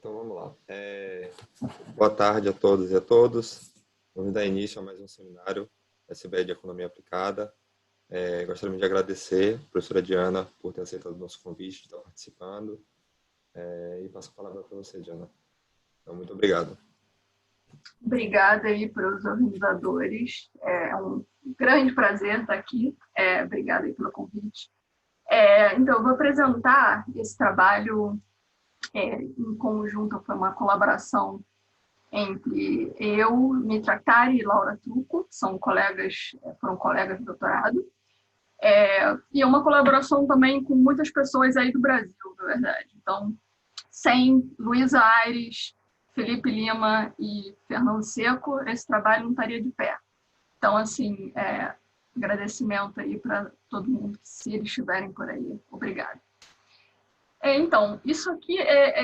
Então vamos lá. Boa tarde a todos e a todos. Vamos dar início a mais um seminário SBE de Economia Aplicada. Gostaria de agradecer a professora Diana por ter aceitado o nosso convite, de estar participando. E passo a palavra para você, Diana. Então, muito obrigado. Obrigada aí para os organizadores. É um grande prazer estar aqui. Obrigada aí pelo convite. Então, eu vou apresentar esse trabalho em conjunto, foi uma colaboração entre eu, Mitra Kari e Laura Trucco, foram colegas de doutorado, e é uma colaboração também com muitas pessoas aí do Brasil, na verdade. Então, sem Luísa Aires, Felipe Lima e Fernando Seco, esse trabalho não estaria de pé. Então, assim, agradecimento aí para todo mundo, se eles estiverem por aí. Obrigada. Então, isso aqui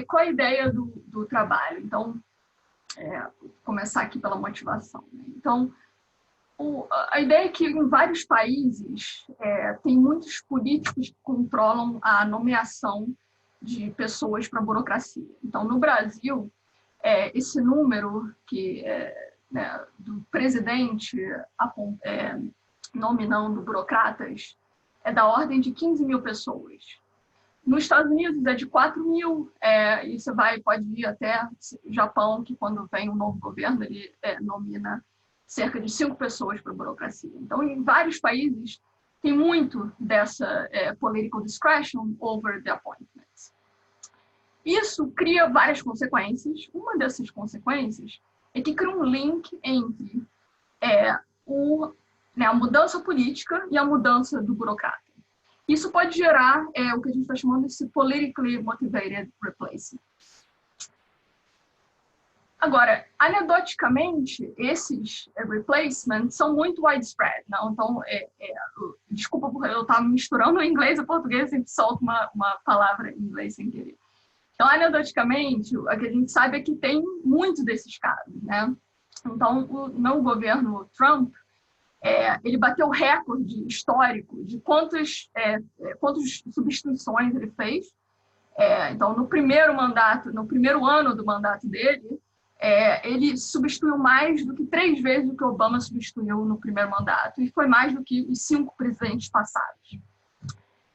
qual a ideia do trabalho? Então, vou começar aqui pela motivação, né? Então, a ideia é que em vários países tem muitos políticos que controlam a nomeação de pessoas para a burocracia. Então, no Brasil, esse número do presidente nominando burocratas é da ordem de 15 mil pessoas. Nos Estados Unidos é de 4 mil, e você pode ir até o Japão, que quando vem um novo governo, ele nomina cerca de 5 pessoas para a burocracia. Então, em vários países, tem muito dessa political discretion over the appointments. Isso cria várias consequências. Uma dessas consequências é que cria um link entre a mudança política e a mudança do burocrata. Isso pode gerar o que a gente está chamando de politically motivated replacement. Agora, anedoticamente, esses replacements são muito widespread. Não? Então, desculpa porque eu estava misturando o inglês e o português e solto uma palavra em inglês sem querer. Então, anedoticamente, o que a gente sabe é que tem muitos desses casos, né? Então, no governo Trump, ele bateu o recorde histórico de quantas substituições ele fez. Então, no primeiro ano do mandato dele, ele substituiu mais do que 3 vezes o que Obama substituiu no primeiro mandato, e foi mais do que os 5 presidentes passados.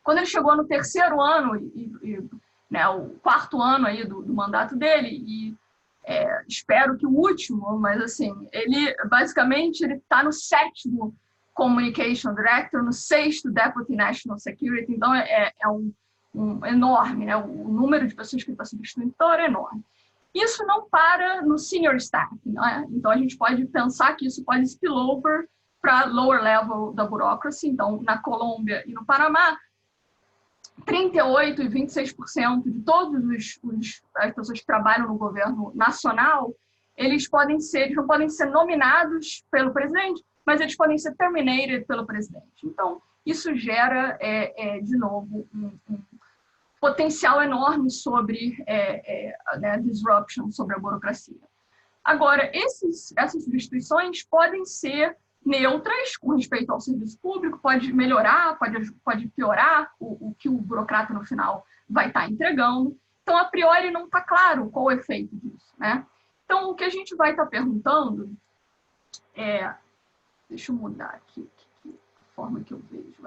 Quando ele chegou no terceiro ano, o 4º ano aí do mandato dele, e espero que o último, mas assim, ele basicamente está no 7º Communication Director, no 6º Deputy National Security, então é um enorme, né? O número de pessoas que ele está substituindo é enorme. Isso não para no senior staff, né? Então a gente pode pensar que isso pode spill over para lower level da bureaucracy. Então, na Colômbia e no Panamá, 38% e 26% de todas as pessoas que trabalham no governo nacional, eles não podem ser nominados pelo presidente, mas eles podem ser terminated pelo presidente. Então, isso gera, de novo, um potencial enorme sobre disruption, sobre a burocracia. Agora, essas substituições podem ser neutras com respeito ao serviço público, pode melhorar, pode piorar o que o burocrata no final vai estar entregando. Então, a priori, não está claro qual o efeito disso, né? Então, o que a gente vai estar perguntando deixa eu mudar aqui a forma que eu vejo.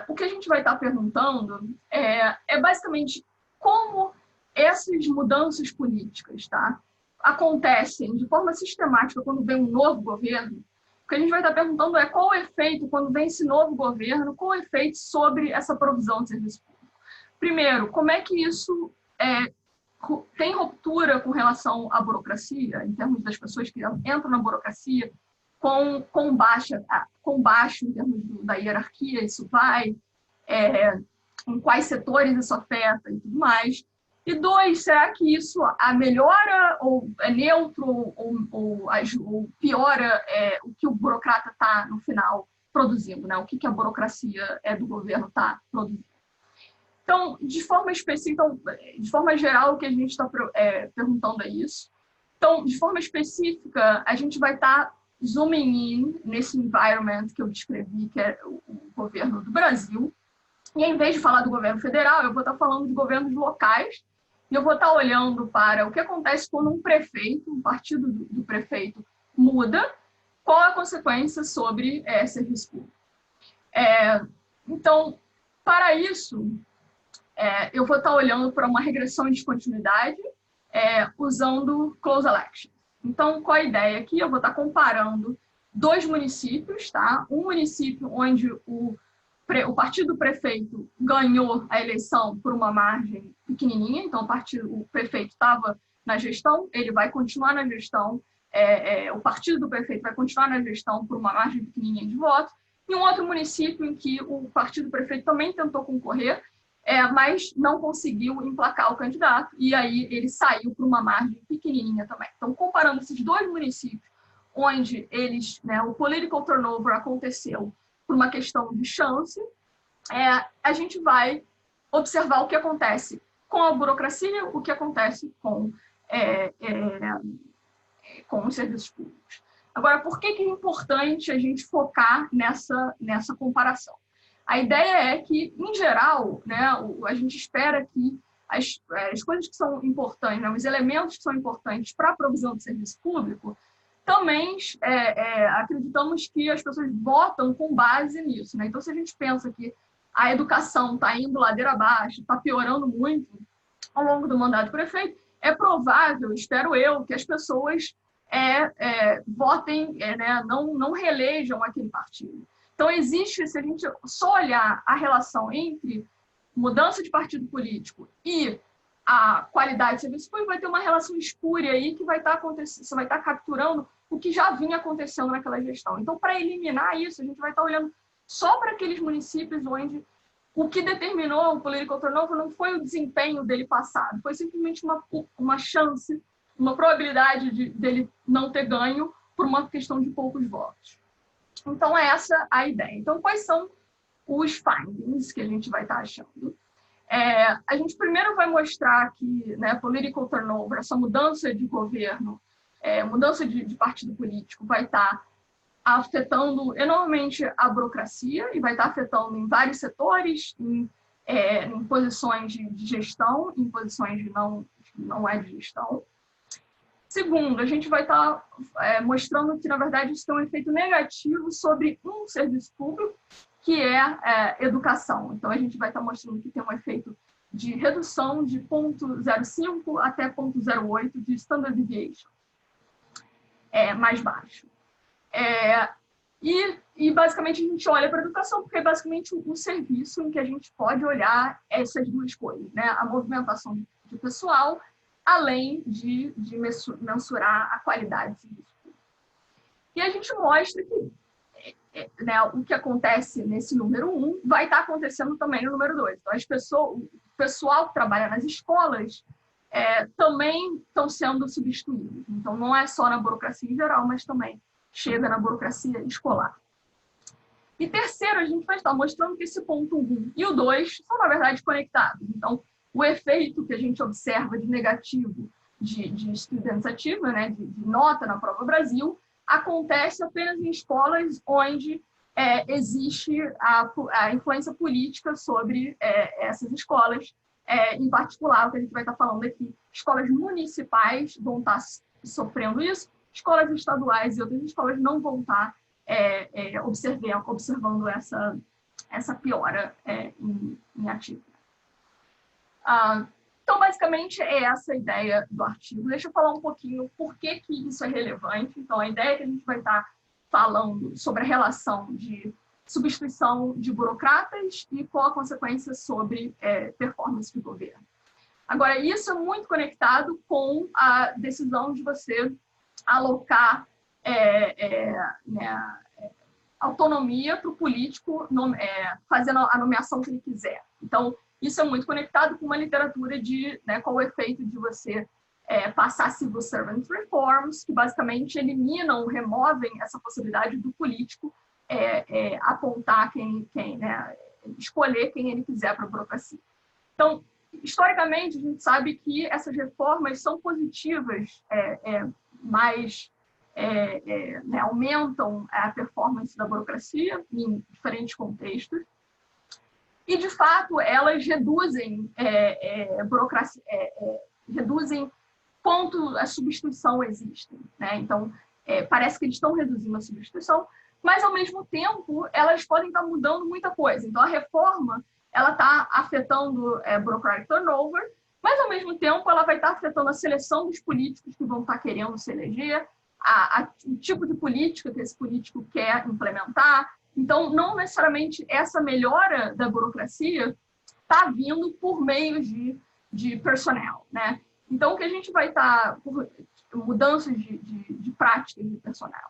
O que a gente vai estar perguntando é basicamente como essas mudanças políticas, tá, acontecem de forma sistemática quando vem um novo governo. O que a gente vai estar perguntando é qual o efeito, quando vem esse novo governo, qual o efeito sobre essa provisão de serviço público. Primeiro, como é que isso tem ruptura com relação à burocracia, em termos das pessoas que entram na burocracia, com baixo em termos da hierarquia, isso vai, em quais setores isso afeta e tudo mais. E 2, será que isso melhora ou é neutro ou piora o que o burocrata está, no final, produzindo, né? O que a burocracia do governo está produzindo. Então, de forma específica, de forma geral, o que a gente está perguntando é isso. Então, de forma específica, a gente vai estar zooming in nesse environment que eu descrevi, que é o governo do Brasil. E, em vez de falar do governo federal, eu vou estar falando de governos locais e eu vou estar olhando para o que acontece quando um prefeito, um partido do prefeito muda, qual a consequência sobre serviço público. Então, para isso, eu vou estar olhando para uma regressão de descontinuidade usando close elections. Então, qual a ideia aqui? Eu vou estar comparando 2 municípios, tá? Um município onde o partido do prefeito ganhou a eleição por uma margem pequenininha, então o prefeito estava na gestão, ele vai continuar na gestão, o partido do prefeito vai continuar na gestão por uma margem pequenininha de votos, e um outro município em que o partido do prefeito também tentou concorrer, mas não conseguiu emplacar o candidato, e aí ele saiu por uma margem pequenininha também. Então, comparando esses 2 municípios, onde o political turnover aconteceu por uma questão de chance, a gente vai observar o que acontece com a burocracia, o que acontece com os serviços públicos. Agora, por que é importante a gente focar nessa comparação? A ideia é que, em geral, a gente espera que as coisas que são importantes, os elementos que são importantes para a provisão de serviço público, também acreditamos que as pessoas votam com base nisso. Então, se a gente pensa que a educação está indo ladeira abaixo, está piorando muito ao longo do mandato do prefeito, é provável, espero eu, que as pessoas votem, não reelejam aquele partido. Então, existe, se a gente só olhar a relação entre mudança de partido político e a qualidade de serviço público, vai ter uma relação espúria aí que vai estar acontecendo, você vai estar capturando o que já vinha acontecendo naquela gestão. Então, para eliminar isso, a gente vai estar olhando só para aqueles municípios onde o que determinou o political turnover não foi o desempenho dele passado, foi simplesmente uma chance, uma probabilidade dele não ter ganho por uma questão de poucos votos. Então, é essa a ideia. Então, quais são os findings que a gente vai estar achando? A gente primeiro vai mostrar que political turnover, essa mudança de governo, mudança de partido político, vai estar afetando enormemente a burocracia e vai estar afetando em vários setores, em posições de gestão, em posições de não é de gestão. Segundo, a gente vai estar mostrando que, na verdade, isso tem um efeito negativo sobre um serviço público, que é educação. Então, a gente vai estar mostrando que tem um efeito de redução de 0,05 até 0,08 de standard deviation, mais baixo. E, basicamente, a gente olha para a educação, porque é basicamente o serviço em que a gente pode olhar essas 2 coisas, a movimentação de pessoal, além de mensurar a qualidade do serviço público. E a gente mostra que o que acontece nesse número 1 vai estar acontecendo também no número 2. Então, o pessoal que trabalha nas escolas também estão sendo substituídos. Então, não é só na burocracia em geral, mas também chega na burocracia escolar. E terceiro, a gente vai estar mostrando que esse ponto 1 e o 2 são, na verdade, conectados. Então, o efeito que a gente observa de negativo de student achievement, de nota na Prova Brasil, acontece apenas em escolas onde existe a influência política sobre essas escolas. Em particular, o que a gente vai estar falando aqui, escolas municipais vão estar sofrendo isso, escolas estaduais e outras escolas não vão estar observando essa piora em ativo. Então, basicamente, é essa a ideia do artigo. Deixa eu falar um pouquinho por que isso é relevante. Então, a ideia é que a gente vai estar falando sobre a relação de substituição de burocratas e qual a consequência sobre performance do governo. Agora, isso é muito conectado com a decisão de você alocar autonomia para o político fazendo a nomeação que ele quiser. Então, isso é muito conectado com uma literatura de qual o efeito de você passar civil servant reforms, que basicamente eliminam, removem essa possibilidade do político apontar escolher quem ele quiser para a burocracia. Então, historicamente, a gente sabe que essas reformas são positivas, mas aumentam a performance da burocracia em diferentes contextos. E, de fato, elas reduzem burocracia, reduzem quanto a substituição existe, né? Então, parece que eles estão reduzindo a substituição, mas, ao mesmo tempo, elas podem estar mudando muita coisa. Então, a reforma ela está afetando bureaucratic turnover, mas, ao mesmo tempo, ela vai estar afetando a seleção dos políticos que vão estar querendo se eleger, o tipo de política que esse político quer implementar. Então, não necessariamente essa melhora da burocracia está vindo por meio de personnel, né? Então, o que a gente vai estar por mudanças de práticas de personnel.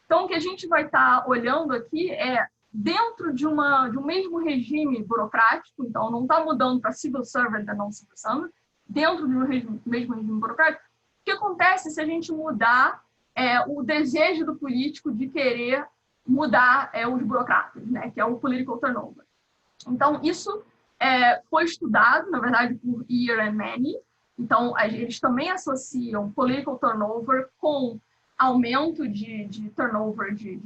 Então, o que a gente vai estar olhando aqui é dentro de um mesmo regime burocrático, então não está mudando para civil servant e não civil servant, dentro de um mesmo regime burocrático, o que acontece se a gente mudar o desejo do político de querer mudar os burocratas, né, que é o political turnover. Então, isso foi estudado, na verdade, por Year and Many. Então, eles também associam political turnover com aumento de turnover de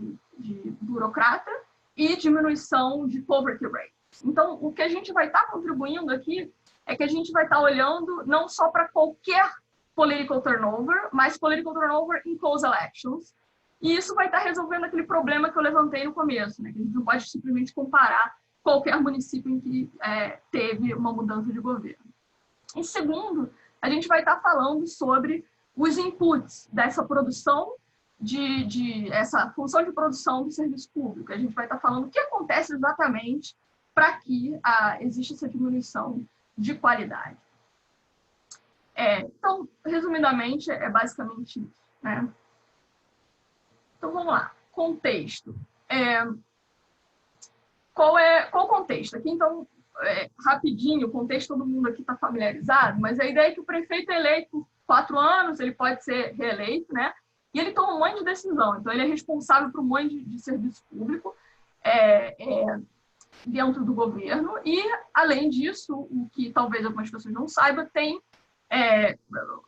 burocrata e diminuição de poverty rate. Então, o que a gente vai estar contribuindo aqui é que a gente vai estar olhando não só para qualquer political turnover, mas political turnover in close elections. E isso vai estar resolvendo aquele problema que eu levantei no começo, né? Que a gente não pode simplesmente comparar qualquer município em que teve uma mudança de governo. E segundo, a gente vai estar falando sobre os inputs dessa produção, essa função de produção do serviço público. A gente vai estar falando o que acontece exatamente para que exista essa diminuição de qualidade. Então, resumidamente, é basicamente isso, né? Então, vamos lá. Contexto. Qual o contexto? Aqui, então, rapidinho, o contexto todo mundo aqui está familiarizado, mas a ideia é que o prefeito é eleito por 4 anos, ele pode ser reeleito, né? E ele toma um monte de decisão. Então, ele é responsável por um monte de serviço público dentro do governo. E, além disso, o que talvez algumas pessoas não saibam, tem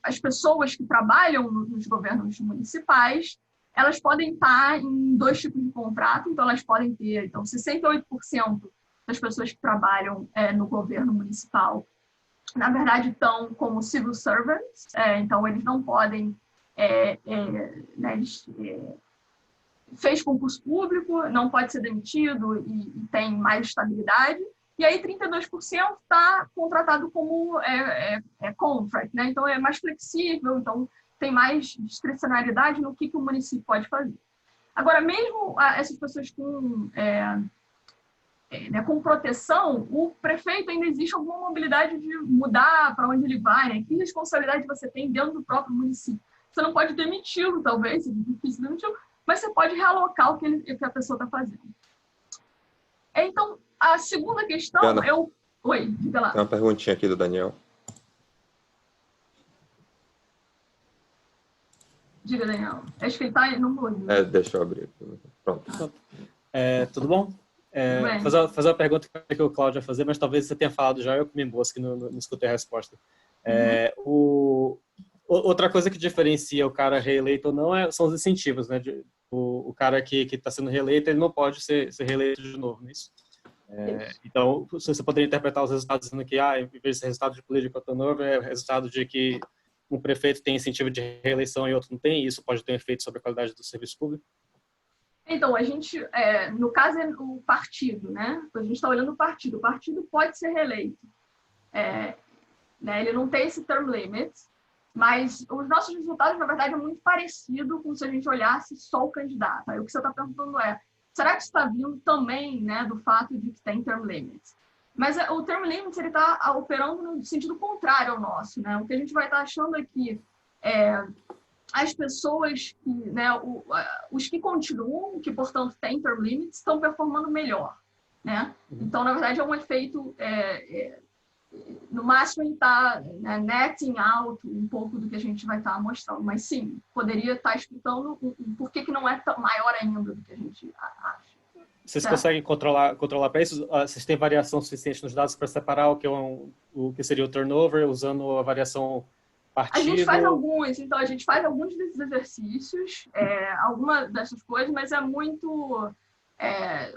as pessoas que trabalham nos governos municipais, elas podem estar em 2 tipos de contrato. Então, elas podem ter 68% das pessoas que trabalham no governo municipal, na verdade, estão como civil servants. Então, eles não podem... fez concurso público, não pode ser demitido e tem mais estabilidade. E aí, 32% está contratado como contract, né? Então, é mais flexível, então tem mais discricionariedade no que o município pode fazer. Agora, mesmo essas pessoas com proteção, o prefeito ainda existe alguma mobilidade de mudar para onde ele vai, né? Que responsabilidade você tem dentro do próprio município? Você não pode demiti-lo, talvez, é difícil demiti-lo, mas você pode realocar o que a pessoa está fazendo. Então, a segunda questão... Ana, Oi, diga lá. Tem uma perguntinha aqui do Daniel. Diga, Daniel. Acho que ele está... Não vou. Deixa eu abrir. Pronto. Tudo bom? Fazer uma pergunta que o Cláudio ia fazer, mas talvez você tenha falado já, eu que me embosque, não escutei a resposta. Outra coisa que diferencia o cara reeleito ou não são os incentivos, né? O cara que está sendo reeleito, ele não pode ser reeleito de novo, não é isso? Então, você poderia interpretar os resultados dizendo que, em vez de ser resultado de political turnover, é resultado de que um prefeito tem incentivo de reeleição e outro não tem, e isso pode ter um efeito sobre a qualidade do serviço público? Então, a gente, no caso, é o partido, né? A gente está olhando o partido pode ser reeleito. Né? Ele não tem esse term limit, mas os nossos resultados, na verdade, é muito parecido com se a gente olhasse só o candidato. Aí o que você está perguntando será que está vindo também, né, do fato de que tem term limits? Mas o term limits está operando no sentido contrário ao nosso, né? O que a gente vai estar achando aqui as pessoas que, né, os que continuam, que portanto têm term limits, estão performando melhor, né? Então, na verdade, é um efeito, no máximo, ele está netting out um pouco do que a gente vai estar mostrando, mas sim, poderia estar explicando por que não é maior ainda do que a gente acha. Vocês conseguem controlar para isso? Vocês têm variação suficiente nos dados para separar o que seria o turnover, usando a variação partido? A gente faz alguns desses exercícios, alguma dessas coisas, mas é muito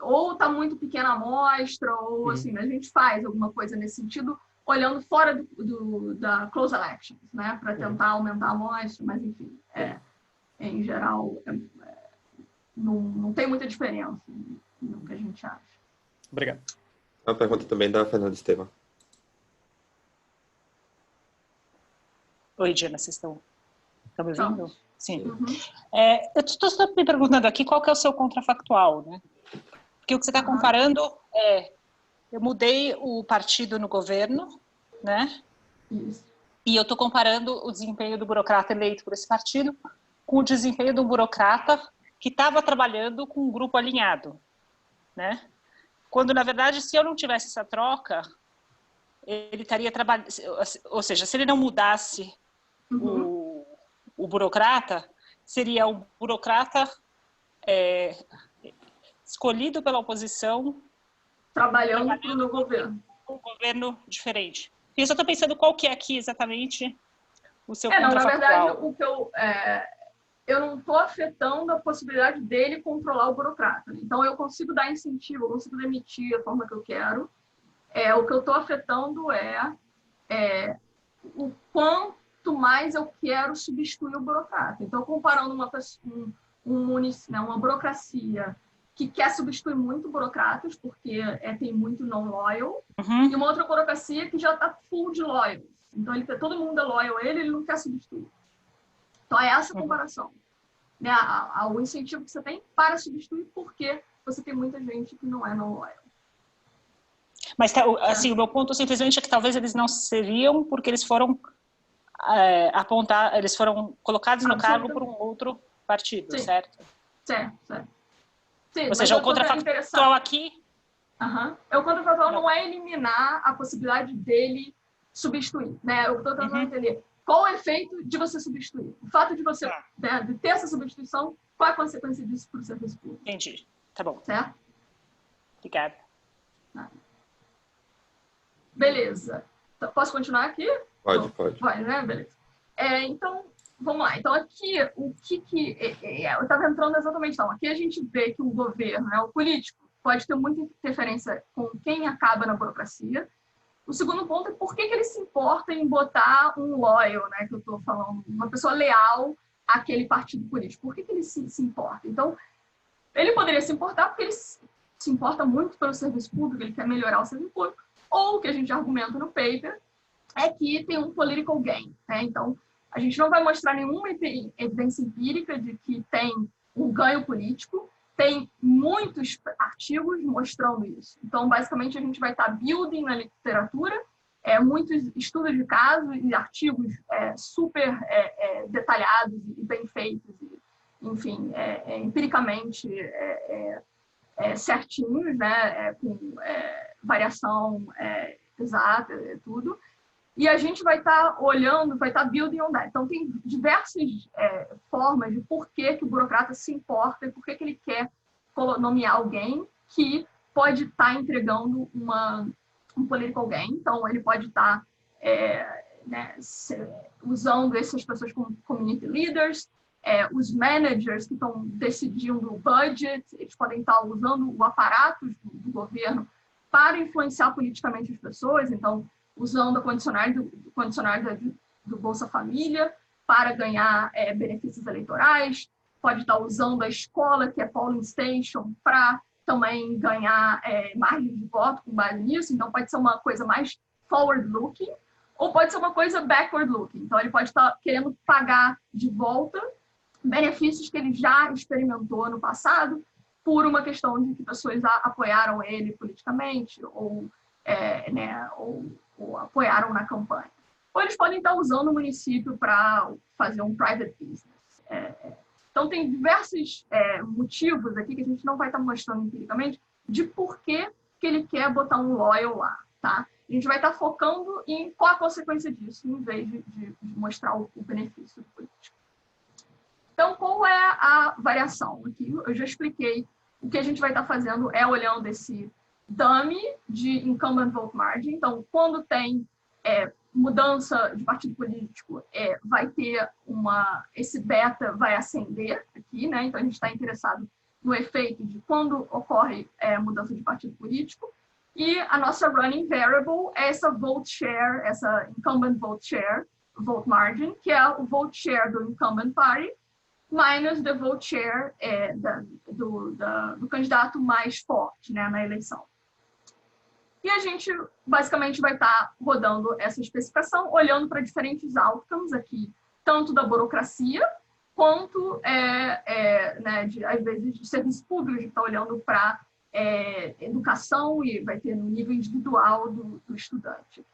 ou está muito pequena a amostra, ou assim, a gente faz alguma coisa nesse sentido, olhando fora da close elections, né, para tentar aumentar a amostra, mas enfim, em geral, não tem muita diferença no que a gente acha. Obrigado. Uma pergunta também da Fernanda Estevam. Oi, Diana, vocês estão me ouvindo? Sim. Uhum. Eu estou me perguntando aqui qual que é o seu contrafactual, né? Porque o que você está comparando eu mudei o partido no governo, né? Isso. E eu estou comparando o desempenho do burocrata eleito por esse partido com o desempenho do burocrata que estava trabalhando com um grupo alinhado, né? Quando, na verdade, se eu não tivesse essa troca, ele estaria trabalhando... Ou seja, se ele não mudasse o burocrata, seria um burocrata escolhido pela oposição trabalhando no governo. Um governo diferente. E eu só estou pensando qual que é aqui exatamente o seu contrafactual. Na verdade, o que eu não estou afetando a possibilidade dele controlar o burocrata. Então, eu consigo dar incentivo, eu consigo demitir a forma que eu quero. O que eu estou afetando é o quanto mais eu quero substituir o burocrata. Então, comparando uma burocracia que quer substituir muito burocratas, porque tem muito non-loyal, e uma outra burocracia que já está full de loyals. Então, todo mundo é loyal a ele não quer substituir. Então, é essa comparação. Né? O incentivo que você tem para substituir, porque você tem muita gente que não é non-loyal. Mas, assim, o meu ponto simplesmente é que talvez eles não seriam porque eles foram eles foram colocados no cargo por um outro partido, certo? Certo. Sim, ou seja, o contrafactual aqui... O contrafactual não é eliminar a possibilidade dele substituir. Né? Eu estou tentando entender qual é o efeito de você substituir. O fato de você de ter essa substituição, qual é a consequência disso para o serviço público? Entendi. Tá bom. Certo? Obrigada. Beleza. Então, posso continuar aqui? Pode. Vai, né? Beleza. Então, vamos lá. Então, aqui, o que eu estava entrando exatamente então. Aqui a gente vê que o governo, né, o político, pode ter muita interferência com quem acaba na burocracia. O segundo ponto é por que ele se importa em botar um loyal, né, que eu estou falando, uma pessoa leal àquele partido político. Por que ele se importa? Então, ele poderia se importar porque ele se importa muito pelo serviço público, ele quer melhorar o serviço público, ou o que a gente argumenta no paper é que tem um political gain. Né? Então, a gente não vai mostrar nenhuma evidência empírica de que tem um ganho político, tem muitos artigos mostrando isso. Então, basicamente, a gente vai estar building na literatura, muitos estudos de caso e artigos super detalhados e bem feitos, enfim, empiricamente certinhos, né, com variação exata, tudo. E a gente vai estar olhando, vai estar building on that. Então, tem diversas formas de por que o burocrata se importa e por que ele quer nomear alguém que pode estar entregando um political gain. Então, ele pode estar usando essas pessoas como community leaders, os managers que estão decidindo o budget, eles podem estar usando o aparato do governo para influenciar politicamente as pessoas. Então, usando a condicionário do Bolsa Família para ganhar benefícios eleitorais, pode estar usando a escola, que é polling station, para também ganhar margem de voto com base nisso. Então, pode ser uma coisa mais forward-looking ou pode ser uma coisa backward-looking. Então, ele pode estar querendo pagar de volta benefícios que ele já experimentou no passado por uma questão de que pessoas apoiaram ele politicamente ou apoiaram na campanha. Ou eles podem estar usando o município para fazer um private business. Então, tem diversos motivos aqui que a gente não vai estar mostrando empiricamente de por que ele quer botar um loyal lá. Tá? A gente vai estar focando em qual a consequência disso, em vez de mostrar o benefício político. Então, qual é a variação? Aqui eu já expliquei. O que a gente vai estar fazendo é olhando esse dummy de incumbent vote margin. Então, quando tem mudança de partido político, vai ter esse beta vai ascender aqui, né? Então, a gente está interessado no efeito de quando ocorre mudança de partido político. E a nossa running variable é essa vote share, essa incumbent vote share, vote margin, que é o vote share do incumbent party, minus the vote share do candidato mais forte, né, na eleição. E a gente basicamente vai estar rodando essa especificação, olhando para diferentes outcomes aqui, tanto da burocracia, quanto, né, às vezes, de serviço público, a gente está olhando para educação e vai ter no nível individual do estudante.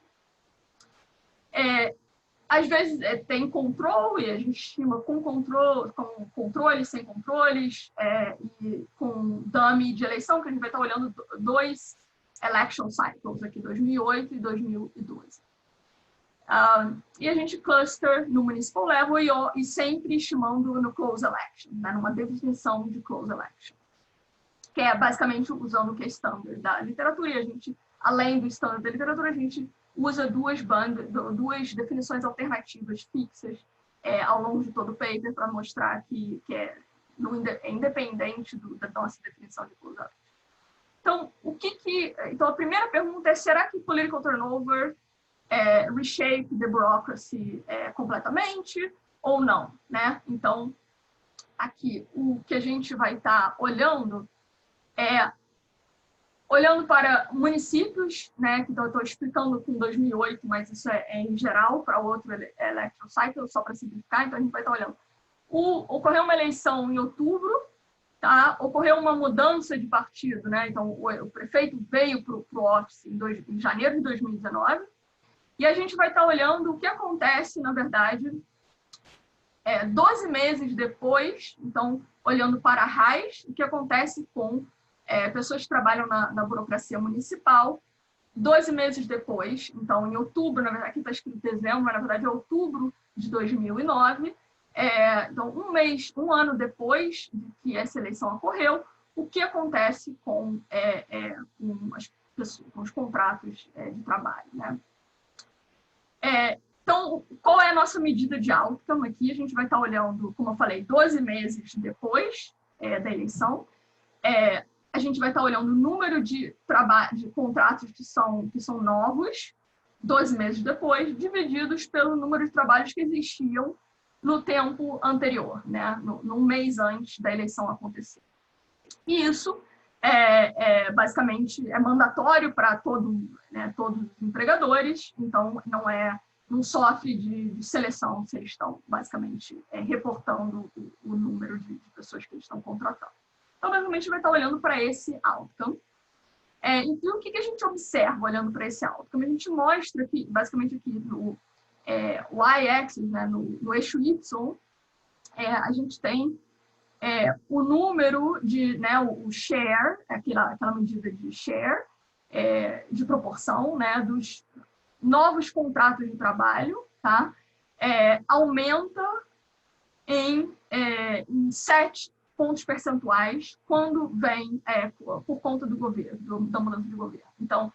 Às vezes tem controle, e a gente estima com controle, sem controles, e com dummy de eleição, que a gente vai estar olhando 2 election cycles, aqui 2008 e 2012. E a gente cluster no municipal level e sempre estimando no close election, né, numa definição de close election, que é basicamente usando o que é standard da literatura, e a gente, além do standard da literatura, a gente usa duas definições alternativas fixas ao longo de todo o paper para mostrar que é independente da nossa definição de close election. Então, então, a primeira pergunta é, será que political turnover reshape the bureaucracy completamente ou não, né? Então, aqui, o que a gente vai estar olhando olhando para municípios, né, que eu estou explicando com 2008, mas isso é em geral para outro election cycle, só para simplificar, então a gente vai estar olhando. Ocorreu uma eleição em outubro, tá? Ocorreu uma mudança de partido, né? Então o prefeito veio para o office em janeiro de 2019, e a gente vai estar olhando o que acontece, na verdade, 12 meses depois, então, olhando para a raiz, o que acontece com pessoas que trabalham na burocracia municipal, 12 meses depois, então, em outubro, na verdade, aqui está escrito dezembro, mas na verdade é outubro de 2009, então, um ano depois de que essa eleição ocorreu, o que acontece com os contratos de trabalho, né? Então, qual é a nossa medida de outcome aqui? A gente vai estar olhando, como eu falei, 12 meses depois da eleição. A gente vai estar olhando o número de contratos que são novos, 12 meses depois, divididos pelo número de trabalhos que existiam no tempo anterior, né? Num mês antes da eleição acontecer. E isso, basicamente, é mandatório para todos os empregadores, então não sofre de seleção se eles estão, basicamente, reportando o número de pessoas que eles estão contratando. Então, basicamente, vai estar olhando para esse outcome. Então, o que a gente observa olhando para esse outcome? A gente mostra que, basicamente, aqui no y-axis, né, no eixo Y, a gente tem o número de, né, o share, aquela medida de share, de proporção, né, dos novos contratos de trabalho, tá? Aumenta em 7 pontos percentuais quando vem por conta do governo, da mudança de governo. Então,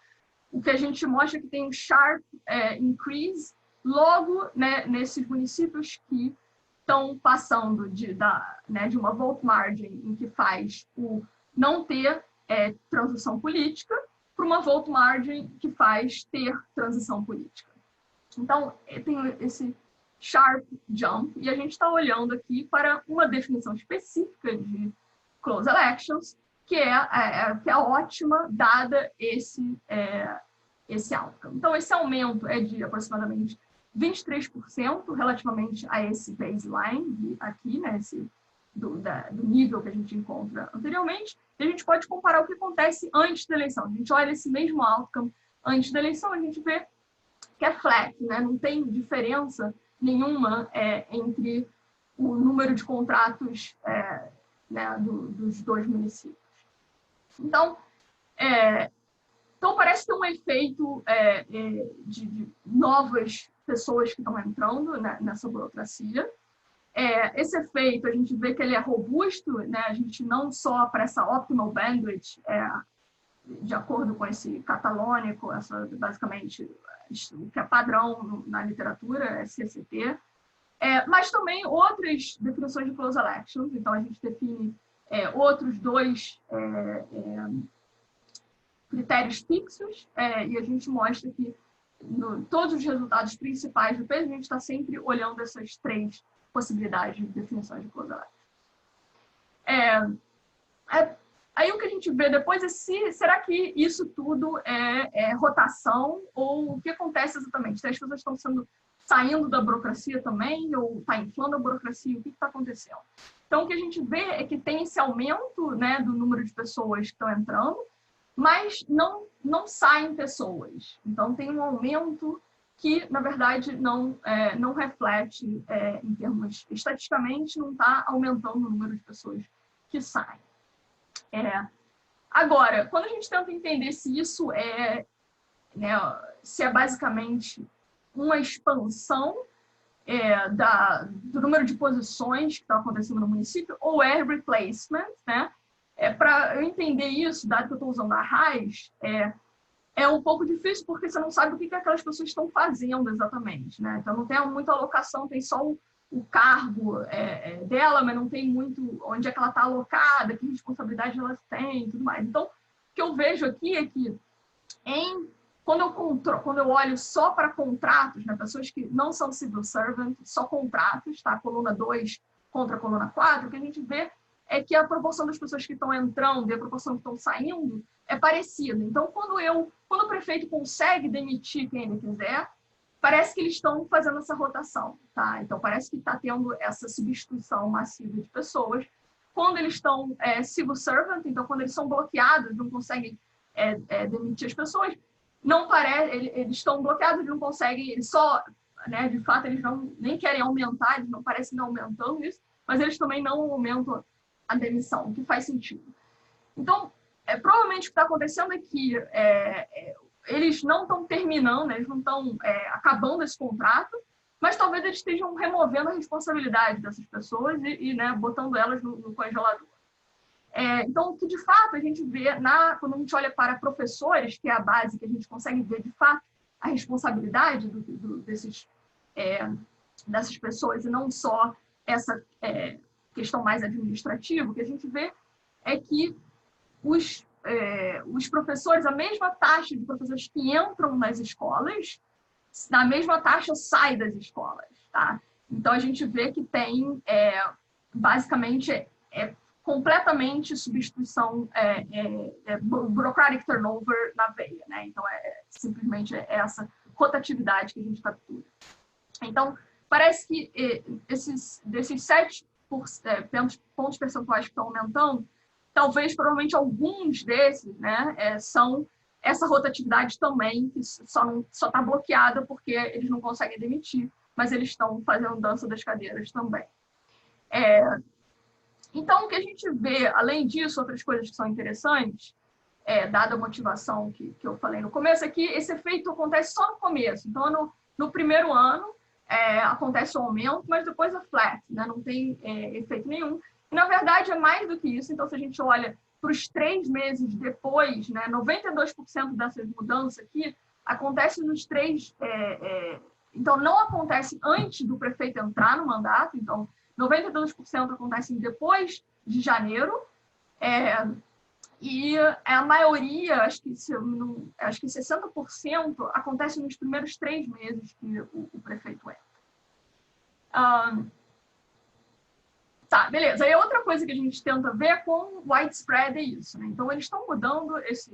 o que a gente mostra é que tem um sharp increase logo, né, nesses municípios que estão passando de uma vote margin em que faz o não ter transição política para uma vote margin que faz ter transição política. Então, tem esse sharp jump, e a gente está olhando aqui para uma definição específica de close elections, que é ótima, dada esse outcome. Então, esse aumento é de aproximadamente 23% relativamente a esse baseline aqui, né, do nível que a gente encontra anteriormente, e a gente pode comparar o que acontece antes da eleição. A gente olha esse mesmo outcome antes da eleição, a gente vê que é flat, né? Não tem diferença nenhuma entre o número de contratos né, dos dois municípios. Então, parece ter um efeito de novas pessoas que estão entrando, né, nessa burocracia. Esse efeito, a gente vê que ele é robusto, né? A gente não só para essa optimal bandwidth, de acordo com esse catalônico, basicamente o que é padrão na literatura, CCT, mas também outras definições de close elections. Então, a gente define outros 2 critérios fixos, e a gente mostra que todos os resultados principais do peso, a gente está sempre olhando essas 3 possibilidades de definições de causalidade. Aí o que a gente vê depois é será que isso tudo é rotação ou o que acontece exatamente? Se as pessoas estão saindo da burocracia também ou está inflando a burocracia, o que está acontecendo? Então, o que a gente vê é que tem esse aumento, né, do número de pessoas que estão entrando, mas não saem pessoas. Então, tem um aumento que, na verdade, não reflete, em termos estatisticamente, não está aumentando o número de pessoas que saem. Agora, quando a gente tenta entender se isso se é basicamente uma expansão do número de posições que está acontecendo no município ou é replacement, né? Para eu entender isso, dado que eu estou usando a RAIS, é um pouco difícil porque você não sabe o que aquelas pessoas estão fazendo exatamente, né? Então, não tem muita alocação, tem só o cargo dela, mas não tem muito onde é que ela está alocada, que responsabilidade ela tem e tudo mais. Então, o que eu vejo aqui é que quando eu olho só para contratos, né, pessoas que não são civil servant, só contratos, tá? Coluna 2 contra a coluna 4, o que a gente vê é que a proporção das pessoas que estão entrando e a proporção que estão saindo é parecida. Então, quando o prefeito consegue demitir quem ele quiser, parece que eles estão fazendo essa rotação, tá? Então, parece que está tendo essa substituição massiva de pessoas. Quando eles estão civil servant, então, quando eles são bloqueados, não conseguem demitir as pessoas, não parece, eles estão bloqueados, eles não conseguem, eles só, né, de fato, eles nem querem aumentar, eles não parecem não aumentando isso, mas eles também não aumentam a demissão, o que faz sentido. Então, provavelmente o que está acontecendo é que eles não estão terminando, eles não estão acabando esse contrato, mas talvez eles estejam removendo a responsabilidade dessas pessoas e né, botando elas no congelador. Então, o que de fato a gente vê, quando a gente olha para professores, que é a base que a gente consegue ver de fato a responsabilidade dessas pessoas e não só essa questão mais administrativa, o que a gente vê é que os professores, a mesma taxa de professores que entram nas escolas, na mesma taxa sai das escolas, tá? Então, a gente vê que tem, basicamente, completamente substituição, bureaucratic turnover na veia, né? Então, simplesmente essa rotatividade que a gente captura. Então, parece que desses 7 pontos percentuais que estão aumentando, talvez, provavelmente, alguns desses, né, são essa rotatividade também, que só está bloqueada porque eles não conseguem demitir, mas eles estão fazendo dança das cadeiras também. Então, o que a gente vê, além disso, outras coisas que são interessantes, dada a motivação que eu falei no começo, é que esse efeito acontece só no começo. Então, no primeiro ano, acontece o aumento, mas depois é flat, né? Não tem efeito nenhum. E, na verdade, é mais do que isso. Então, se a gente olha para os 3 meses depois, né, 92% dessas mudanças aqui acontece nos 3... então, não acontece antes do prefeito entrar no mandato. Então, 92% acontecem depois de janeiro. E a maioria, acho que 60%, acontece nos primeiros 3 meses que o prefeito entra. Tá, beleza. Aí outra coisa que a gente tenta ver com widespread é isso, né? Então, eles estão mudando os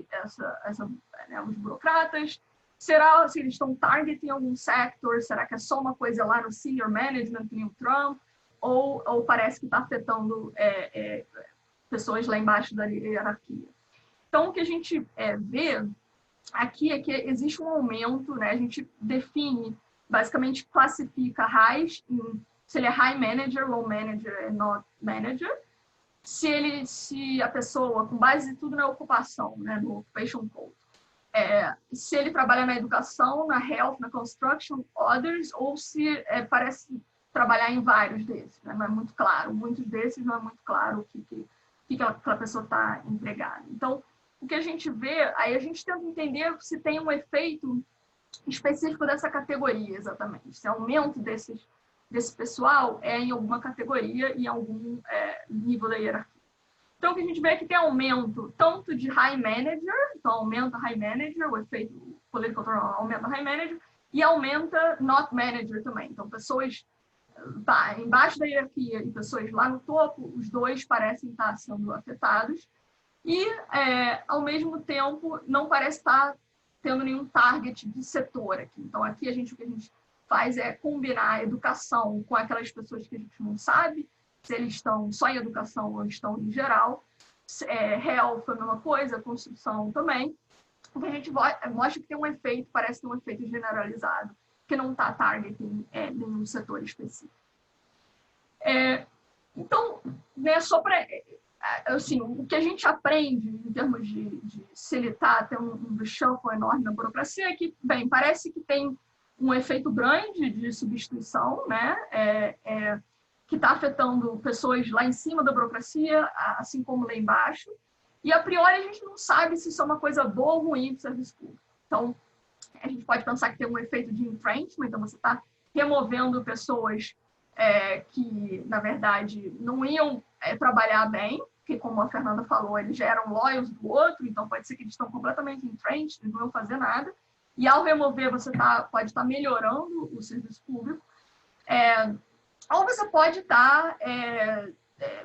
burocratas. Será se eles estão targeting algum sector? Será que é só uma coisa lá no senior management, que nem o Trump? Ou parece que está afetando pessoas lá embaixo da hierarquia? Então, o que a gente vê aqui é que existe um aumento, né? A gente define, basicamente classifica RAIS se ele é high manager, low manager e not manager. Se a pessoa, com base em tudo na ocupação, né, no occupation code, se ele trabalha na educação, na health, na construction, others, ou se parece trabalhar em vários desses, né? Não é muito claro. Muitos desses não é muito claro o que aquela pessoa está empregada. Então, o que a gente vê, aí a gente tenta entender se tem um efeito específico dessa categoria, exatamente. Se aumento desse pessoal em alguma categoria e em algum nível da hierarquia. Então, o que a gente vê é que tem aumento tanto de high manager, então aumenta high manager, o efeito political turnover aumenta high manager, e aumenta not manager também. Então, pessoas embaixo da hierarquia e pessoas lá no topo, os dois parecem estar sendo afetados. E, ao mesmo tempo, não parece estar tendo nenhum target de setor aqui. Então, aqui o que a gente faz é combinar a educação com aquelas pessoas que a gente não sabe se eles estão só em educação ou estão em geral. Health foi a mesma coisa, construção também. O que a gente mostra que tem um efeito, parece ter um efeito generalizado, que não está targeting nenhum setor específico. Então, né, só para... Assim, o que a gente aprende em termos de se ele está tendo um reshuffle enorme na burocracia é que, bem, parece que tem um efeito grande de substituição, né? Que está afetando pessoas lá em cima da burocracia, assim como lá embaixo. E, a priori, a gente não sabe se isso é uma coisa boa ou ruim para o serviço público. Então, a gente pode pensar que tem um efeito de entrenchment, então você está removendo pessoas que, na verdade, não iam trabalhar bem, porque, como a Fernanda falou, eles já eram loyals do outro, então pode ser que eles estão completamente entrenched, eles não iam fazer nada. E, ao remover, você pode estar melhorando o serviço público. Ou você pode estar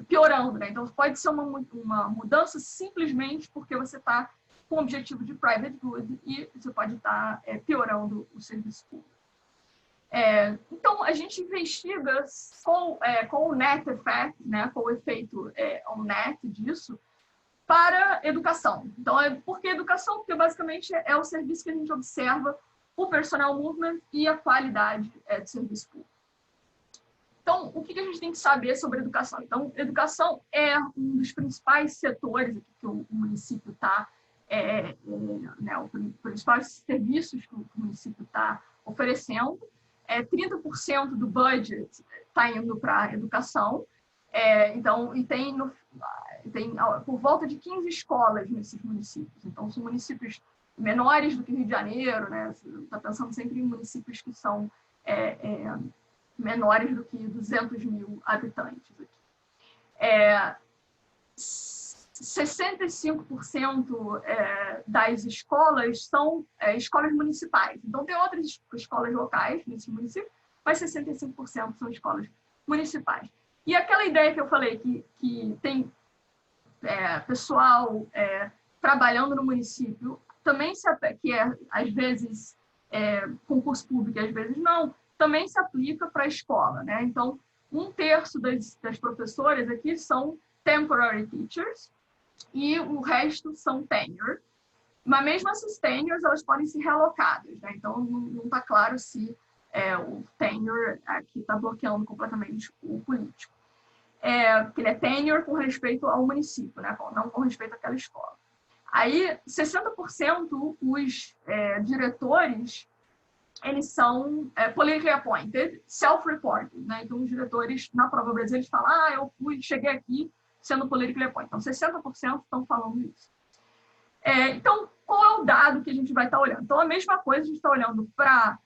piorando, né? Então, pode ser uma mudança simplesmente porque você está com o objetivo de private good e você pode estar piorando o serviço público. Então, a gente investiga com o net effect, né, com o efeito on net disso, para educação. Então, por que educação? Porque, basicamente, é o serviço que a gente observa o personal movement e a qualidade do serviço público. Então, o que a gente tem que saber sobre educação? Então, educação é um dos principais setores aqui que o município está, né, os principais serviços que o município está oferecendo. 30% do budget está indo para a educação. Então, e tem por volta de 15 escolas nesses municípios. Então, são municípios menores do que Rio de Janeiro, né? Você está pensando sempre em municípios que são menores do que 200 mil habitantes aqui. 65% das escolas são escolas municipais. Então, tem outras escolas locais nesse município, mas 65% são escolas municipais. E aquela ideia que eu falei, que tem pessoal trabalhando no município, também que às vezes concurso público e às vezes não, também se aplica para a escola, né? Então, 1/3 das professoras aqui são temporary teachers e o resto são tenure. Mas mesmo essas tenures, elas podem ser realocadas, né? Então, não está claro se o tenure aqui está bloqueando completamente o político. Porque ele é tenure com respeito ao município, né? Não com respeito àquela escola. Aí, 60% os diretores, eles são politically appointed, self-reported, né? Então, os diretores, na Prova Brasil, eles falam, eu cheguei aqui sendo politically appointed. Então, 60% estão falando isso. Então, qual é o dado que a gente vai estar olhando? Então, a mesma coisa, a gente está olhando para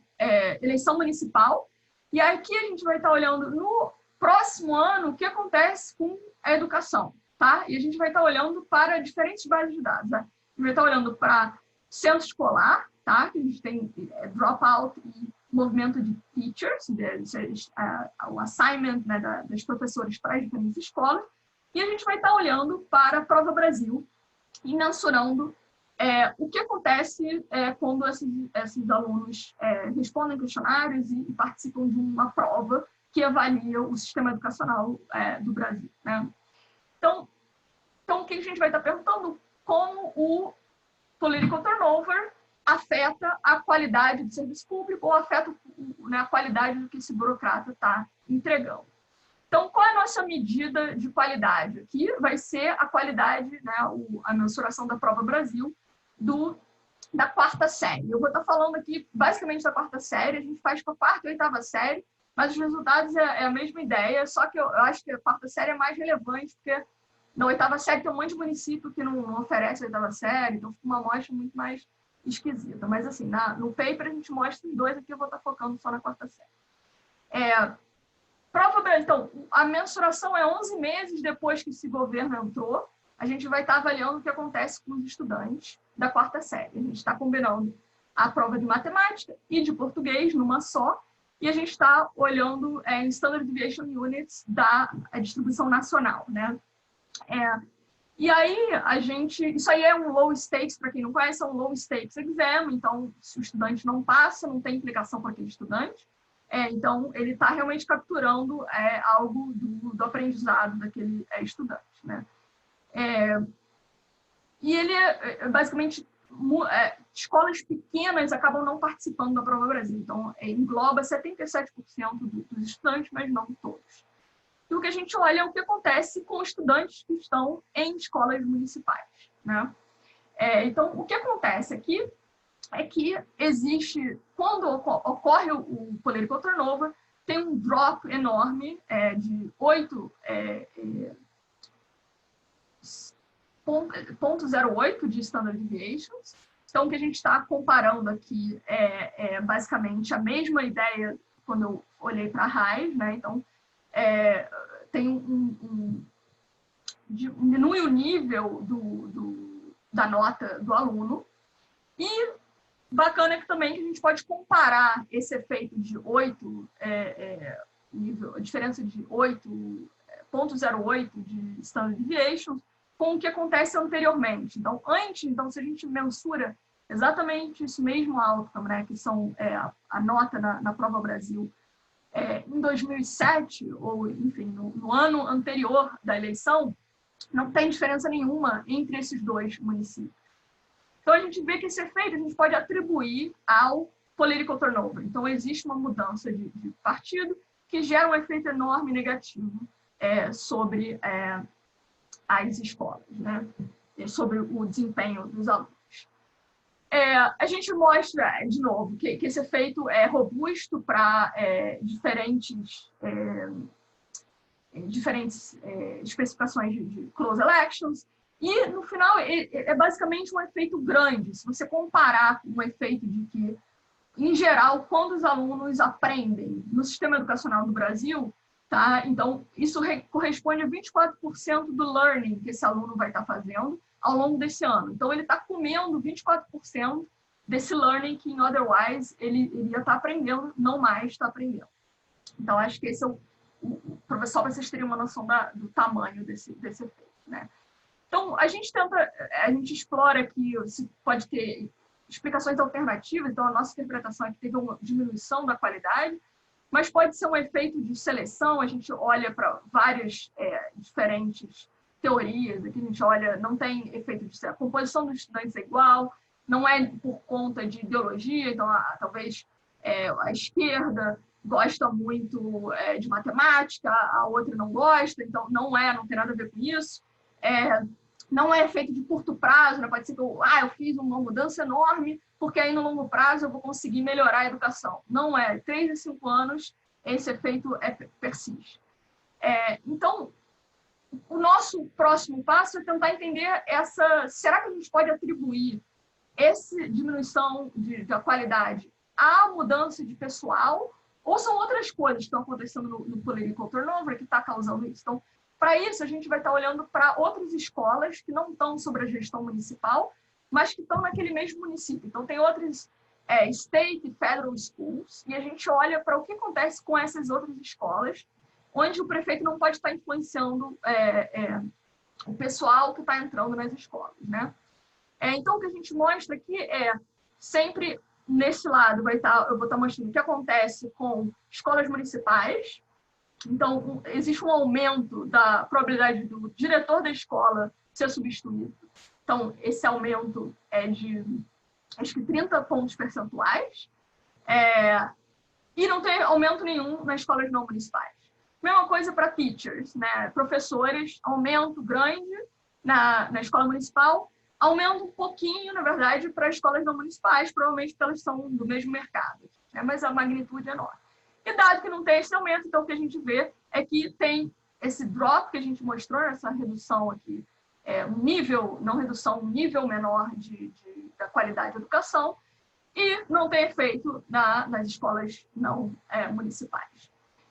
eleição municipal, e aqui a gente vai estar olhando no próximo ano o que acontece com a educação, tá? E a gente vai estar olhando para diferentes bases de dados, né? A gente vai estar olhando para centro escolar, tá? Que a gente tem dropout e movimento de teachers, o assignment, né, das professores para as diferentes escolas, e a gente vai estar olhando para a Prova Brasil e mensurando o que acontece quando esses alunos respondem questionários e participam de uma prova que avalia o sistema educacional do Brasil, né? Então, o que a gente vai estar perguntando? Como o political turnover afeta a qualidade do serviço público ou afeta, né, a qualidade do que esse burocrata está entregando. Então, qual é a nossa medida de qualidade? Aqui vai ser a qualidade, né, a mensuração da Prova Brasil da 4ª série. Eu vou estar falando aqui basicamente da 4ª série, a gente faz com a 4ª e 8ª série, mas os resultados é a mesma ideia, só que eu acho que a 4ª série é mais relevante, porque na 8ª série tem um monte de município que não oferece a 8ª série, então fica uma amostra muito mais esquisita. Mas, assim, no paper a gente mostra os dois, aqui eu vou estar focando só na 4ª série. Prova Brasil, então, a mensuração é 11 meses depois que esse governo entrou, a gente vai estar avaliando o que acontece com os estudantes da quarta série. A gente está combinando a prova de matemática e de português numa só, e a gente está olhando em Standard Deviation Units da distribuição nacional, né? E aí, isso aí é um low stakes, para quem não conhece, é um low stakes exam, então, se o estudante não passa, não tem implicação para aquele estudante. Então, ele está realmente capturando algo do aprendizado daquele estudante, né? E ele, basicamente, escolas pequenas acabam não participando da Prova Brasil. Então, engloba 77% dos estudantes, mas não todos. E o que a gente olha é o que acontece com estudantes que estão em escolas municipais, né? Então, o que acontece aqui é que existe, quando ocorre o political turnover, tem um drop enorme de 0,08 de standard deviations. Então, o que a gente está comparando aqui é basicamente a mesma ideia quando eu olhei para a RAIS, né? Então, diminui o nível da nota do aluno. E bacana é que também a gente pode comparar esse efeito de 8, a diferença de 0,08 de standard deviations com o que acontece anteriormente. Então, se a gente mensura exatamente isso mesmo outcome, né, que são a nota na Prova Brasil, em 2007, ou, enfim, no ano anterior da eleição, não tem diferença nenhuma entre esses dois municípios. Então, a gente vê que esse efeito a gente pode atribuir ao political turnover. Então, existe uma mudança de partido que gera um efeito enorme negativo sobre as escolas, né? Sobre o desempenho dos alunos. A gente mostra, de novo, que esse efeito é robusto para diferentes especificações de close elections, e, no final, é basicamente um efeito grande. Se você comparar com o efeito de que, em geral, quando os alunos aprendem no sistema educacional do Brasil, tá? Então, isso corresponde a 24% do learning que esse aluno vai estar fazendo ao longo desse ano. Então, ele está comendo 24% desse learning que, em otherwise, ele iria estar aprendendo, não mais está aprendendo. Então, acho que esse é o professor, para vocês terem uma noção do tamanho desse efeito, né? Então, a gente explora que se pode ter explicações alternativas. Então, a nossa interpretação é que teve uma diminuição da qualidade, mas pode ser um efeito de seleção. A gente olha para várias diferentes teorias. Aqui a gente olha, não tem efeito de a composição dos estudantes é igual, não é por conta de ideologia. Então, talvez a esquerda gosta muito de matemática, a outra não gosta, então não tem nada a ver com isso. Não é efeito de curto prazo, né? Pode ser que eu fiz uma mudança enorme, porque aí no longo prazo eu vou conseguir melhorar a educação. Não é. 3 a 5 anos, esse efeito persiste. Então, o nosso próximo passo é tentar entender será que a gente pode atribuir essa diminuição da qualidade à mudança de pessoal, ou são outras coisas que estão acontecendo no political turnover que está causando isso? Então, para isso, a gente vai estar olhando para outras escolas que não estão sob a gestão municipal, mas que estão naquele mesmo município. Então, tem outras state e federal schools, e a gente olha para o que acontece com essas outras escolas, onde o prefeito não pode estar influenciando o pessoal que está entrando nas escolas, né? Então, o que a gente mostra aqui sempre nesse lado, eu vou estar mostrando o que acontece com escolas municipais. Então, existe um aumento da probabilidade do diretor da escola ser substituído. Então, esse aumento é de, acho que 30 pontos percentuais. E não tem aumento nenhum nas escolas não municipais. Mesma coisa para teachers, né? Professores, aumento grande na escola municipal, aumenta um pouquinho, na verdade, para as escolas não municipais, provavelmente porque elas são do mesmo mercado, né? Mas a magnitude é enorme. E dado que não tem esse aumento, então o que a gente vê é que tem esse drop que a gente mostrou, essa redução aqui, um nível menor da qualidade da educação, e não tem efeito nas escolas não municipais.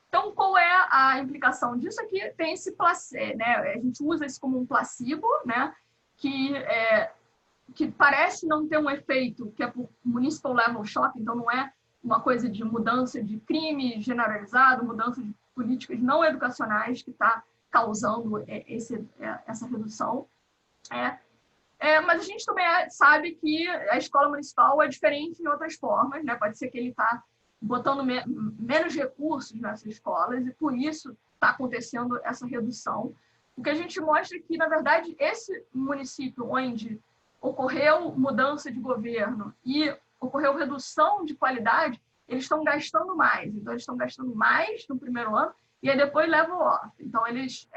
Então, Então, qual é a implicação disso? Aqui tem esse placebo, né? A gente usa isso como um placebo, né? Que parece não ter um efeito, que é por municipal level shock, então não é uma coisa de mudança de crime generalizado, mudança de políticas não educacionais que está causando essa redução. Mas a gente também sabe que a escola municipal é diferente em outras formas, né? Pode ser que ele está botando menos recursos nessas escolas e por isso está acontecendo essa redução. O que a gente mostra é que, na verdade, esse município onde ocorreu mudança de governo e ocorreu redução de qualidade, eles estão gastando mais. Então, eles estão gastando mais no primeiro ano e aí depois levam off. Então, eles,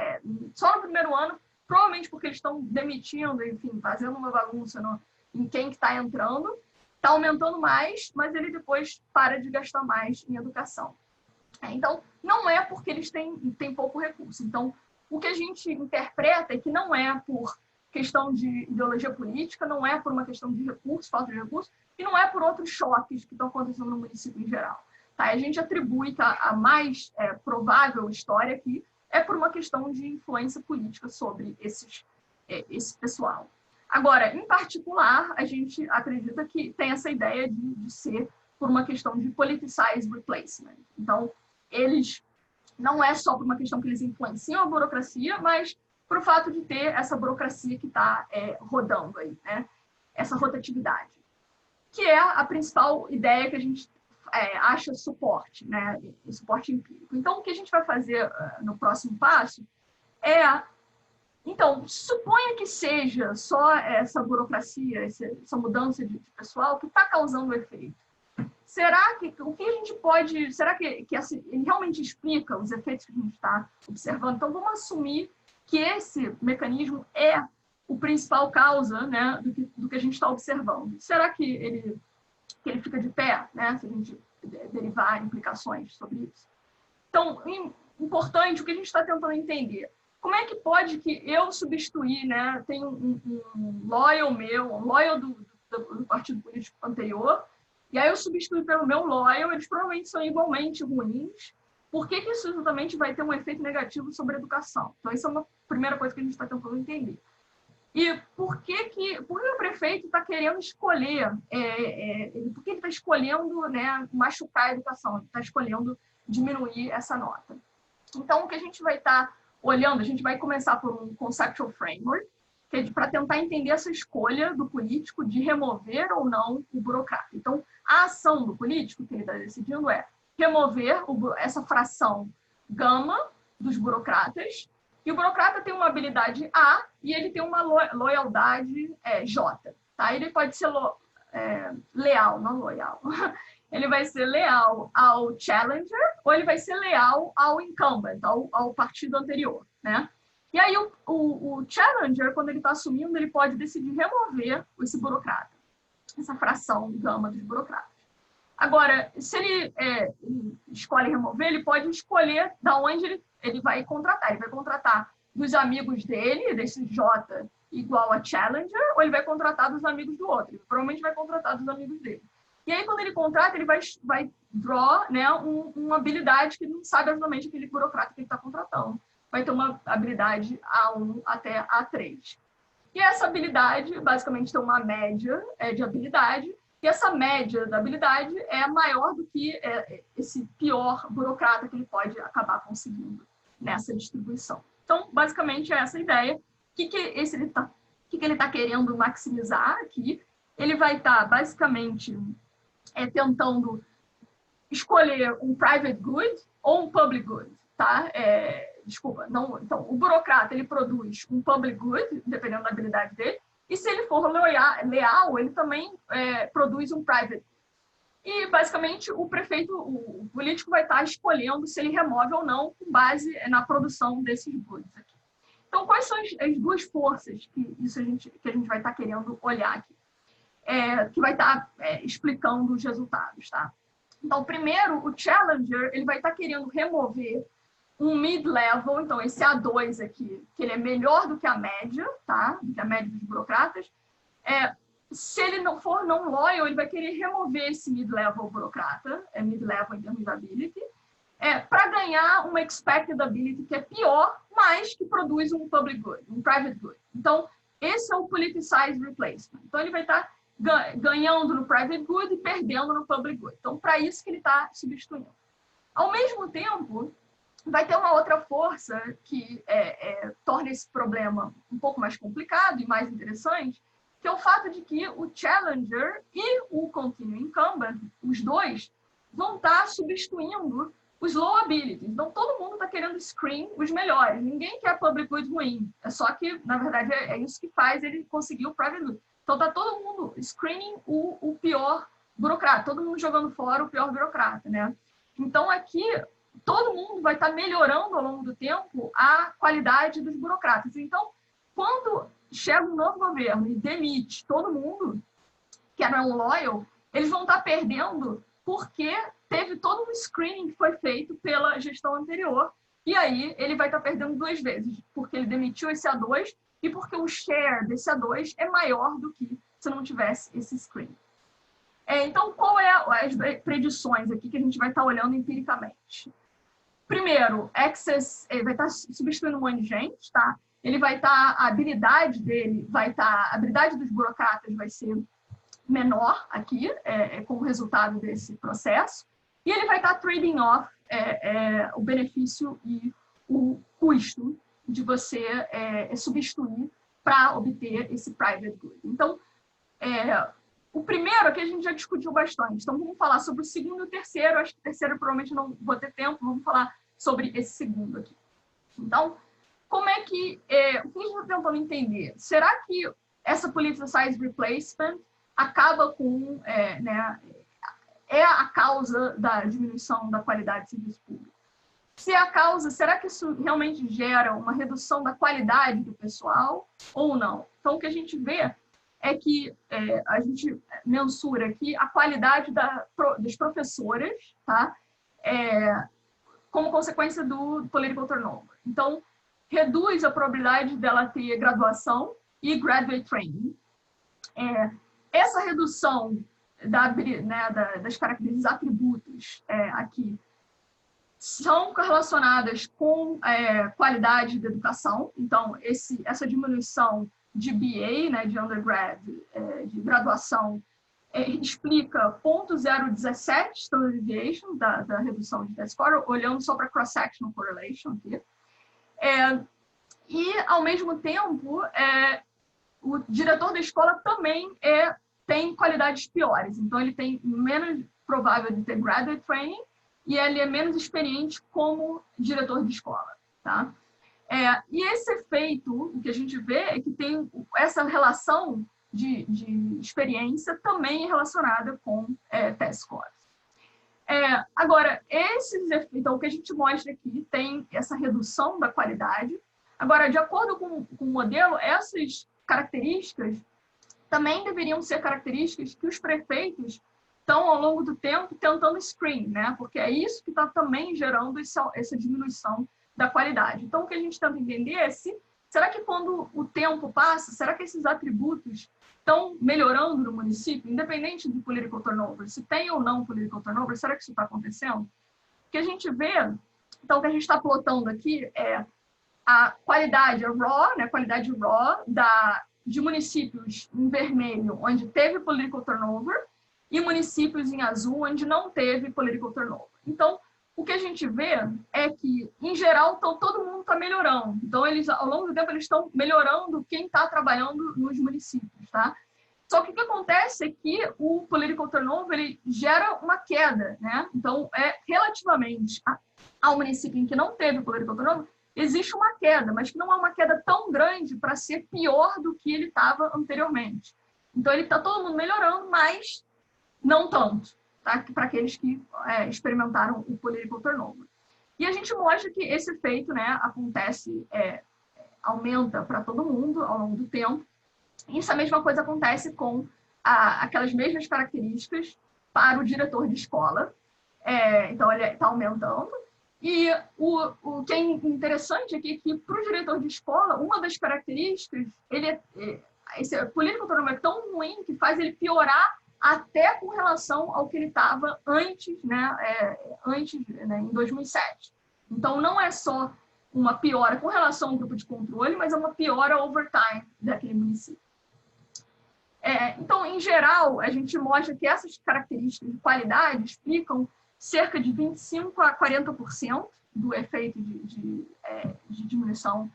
só no primeiro ano, provavelmente porque eles estão demitindo, enfim, fazendo uma bagunça em quem que está entrando, está aumentando mais, mas ele depois para de gastar mais em educação. Então, não é porque eles têm pouco recurso. Então, o que a gente interpreta é que não é por questão de ideologia política, não é por uma questão de recurso, falta de recurso, e não é por outros choques que estão acontecendo no município em geral. Tá? A gente atribui que a mais provável história aqui é por uma questão de influência política sobre esse pessoal. Agora, em particular, a gente acredita que tem essa ideia de ser por uma questão de politicized replacement. Então, eles não é só por uma questão que eles influenciam a burocracia, mas por o fato de ter essa burocracia que está rodando aí, né? Essa rotatividade, que é a principal ideia que a gente acha suporte, né? Suporte empírico. Então, o que a gente vai fazer no próximo passo então, suponha que seja só essa burocracia, essa mudança de pessoal que está causando o efeito. Será que o que a gente pode... Será que ele realmente explica os efeitos que a gente está observando? Então, vamos assumir que esse mecanismo é o principal causa, né, do que a gente está observando. Será que ele fica de pé, né, se a gente derivar implicações sobre isso? Então, importante, o que a gente está tentando entender. Como é que pode que eu substituir, né, tem um loyal meu, um loyal do partido político anterior, e aí eu substituo pelo meu loyal, eles provavelmente são igualmente ruins. Por que isso exatamente vai ter um efeito negativo sobre a educação? Então, isso é uma primeira coisa que a gente está tentando entender. E por que o prefeito está querendo escolher, por que ele está escolhendo, né, machucar a educação, ele está escolhendo diminuir essa nota? Então, o que a gente vai estar olhando, a gente vai começar por um conceptual framework, que é para tentar entender essa escolha do político de remover ou não o burocrata. Então, a ação do político que ele está decidindo é remover essa fração gama dos burocratas, e o burocrata tem uma habilidade A e ele tem uma loyaldade J. Tá? Ele pode ser leal, não loyal. Ele vai ser leal ao challenger ou ele vai ser leal ao incumbent, ao partido anterior, né? E aí o challenger, quando ele está assumindo, ele pode decidir remover esse burocrata, essa fração gama dos burocratas. Agora, se ele escolhe remover, ele pode escolher de onde ele vai contratar. Ele vai contratar dos amigos dele, desse J igual a challenger, ou ele vai contratar dos amigos do outro. Ele provavelmente vai contratar dos amigos dele. E aí, quando ele contrata, ele vai draw, né, uma habilidade que ele não sabe exatamente aquele burocrata que ele está contratando. Vai ter uma habilidade A1 até A3. E essa habilidade, basicamente, tem uma média de habilidade, e essa média da habilidade é maior do que esse pior burocrata que ele pode acabar conseguindo nessa distribuição. Então, basicamente, é essa ideia. O que ele está querendo maximizar aqui? Ele vai estar, basicamente, tentando escolher um private good ou um public good, tá? Desculpa, não, então, o burocrata, ele produz um public good, dependendo da habilidade dele, e se ele for leal, ele também produz um private. E, basicamente, o político vai estar escolhendo se ele remove ou não com base na produção desses goods aqui. Então, quais são as duas forças que a gente vai estar querendo olhar aqui? Que vai estar explicando os resultados, tá? Então, primeiro, o challenger, ele vai estar querendo remover um mid-level, então esse A2 aqui, que ele é melhor do que a média, tá? Do que a média dos burocratas. Se ele não for não loyal, ele vai querer remover esse mid-level burocrata, mid-level in terms of ability, para ganhar uma expected ability que é pior, mas que produz um public good, um private good. Então, esse é o politicized replacement. Então, ele vai estar ganhando no private good e perdendo no public good. Então, para isso que ele está substituindo. Ao mesmo tempo, vai ter uma outra força que torna esse problema um pouco mais complicado e mais interessante, que é o fato de que o challenger e o continuing incumbent, os dois, vão estar substituindo os low abilities. Então, todo mundo está querendo screen os melhores. Ninguém quer public good ruim. É só que, na verdade, é isso que faz ele conseguir o private good. Então, está todo mundo screening o pior burocrata. Todo mundo jogando fora o pior burocrata, né? Então, aqui, todo mundo vai estar melhorando ao longo do tempo a qualidade dos burocratas. Então, quando chega um novo governo e demite todo mundo que era um loyal, eles vão estar perdendo porque teve todo um screening que foi feito pela gestão anterior, e aí ele vai estar perdendo 2 vezes, porque ele demitiu esse A2 e porque o share desse A2 é maior do que se não tivesse esse screening. Então, qual é as predições aqui que a gente vai estar olhando empiricamente? Primeiro, Access vai estar substituindo um monte de gente, tá? Ele vai estar, a habilidade dele vai estar, a habilidade dos burocratas vai ser menor aqui, como resultado desse processo, e ele vai estar trading off o benefício e o custo de você substituir para obter esse private good. Então, o primeiro aqui a gente já discutiu bastante, então vamos falar sobre o segundo e o terceiro. Acho que o terceiro provavelmente não vou ter tempo, vamos falar sobre esse segundo aqui. Então, como é que, o que a gente está tentando entender? Será que essa politicized replacement acaba com, a causa da diminuição da qualidade do serviço público? Se é a causa, será que isso realmente gera uma redução da qualidade do pessoal ou não? Então, o que a gente vê é que a gente mensura aqui a qualidade das professoras, tá? Como consequência do political turnover. Então, reduz a probabilidade dela ter graduação e graduate training. Essa redução das características, dos atributos aqui, são relacionadas com qualidade da educação. Então, essa diminuição de BA, né, de undergrad, de graduação, explica 0,017 standard deviation da redução de test score, olhando só para cross-sectional correlation aqui. E, ao mesmo tempo, o diretor da escola também tem qualidades piores. Então, ele tem menos provável de ter graduate training e ele é menos experiente como diretor de escola, tá? E esse efeito, o que a gente vê é que tem essa relação de experiência também relacionada com test scores. Agora, então, o que a gente mostra aqui tem essa redução da qualidade. Agora, de acordo com o modelo, essas características também deveriam ser características que os prefeitos estão, ao longo do tempo, tentando screen, né? Porque é isso que está também gerando essa diminuição da qualidade. Então, o que a gente tenta entender é será que quando o tempo passa, será que esses atributos estão melhorando no município, independente do political turnover? Se tem ou não political turnover, será que isso está acontecendo? O que a gente vê, então, o que a gente está plotando aqui é a qualidade raw, né, a qualidade raw de municípios em vermelho, onde teve political turnover, e municípios em azul, onde não teve political turnover. Então, o que a gente vê é que, em geral, todo mundo está melhorando. Então, ao longo do tempo, eles estão melhorando quem está trabalhando nos municípios, tá? Só que o que acontece é que o political turnover ele gera uma queda, né? Então, relativamente ao município em que não teve political turnover, existe uma queda, mas que não é uma queda tão grande para ser pior do que ele estava anteriormente. Então, ele está todo mundo melhorando, mas não tanto, tá? Para aqueles que experimentaram o political turnover. E a gente mostra que esse efeito, né, acontece, aumenta para todo mundo ao longo do tempo. E essa mesma coisa acontece com aquelas mesmas características para o diretor de escola. Então, ele está aumentando. E o que é interessante aqui é que, para o diretor de escola, uma das características, esse political turnover é tão ruim que faz ele piorar até com relação ao que ele estava antes, em 2007. Então, não é só uma piora com relação ao grupo de controle, mas é uma piora over time daquele município. Então, em geral, a gente mostra que essas características de qualidade explicam cerca de 25% a 40% do efeito de diminuição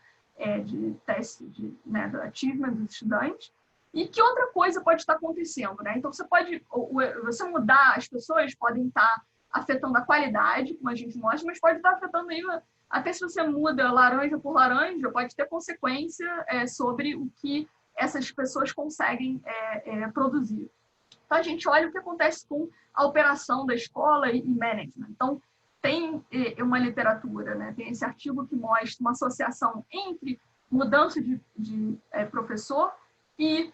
de teste do achievement dos estudantes. E que outra coisa pode estar acontecendo, né? Então, você mudar, as pessoas podem estar afetando a qualidade, como a gente mostra, mas pode estar afetando aí, até se você muda laranja por laranja, pode ter consequência sobre o que essas pessoas conseguem produzir. Então, a gente olha o que acontece com a operação da escola e management. Então, tem uma literatura, né? Tem esse artigo que mostra uma associação entre mudança de professor e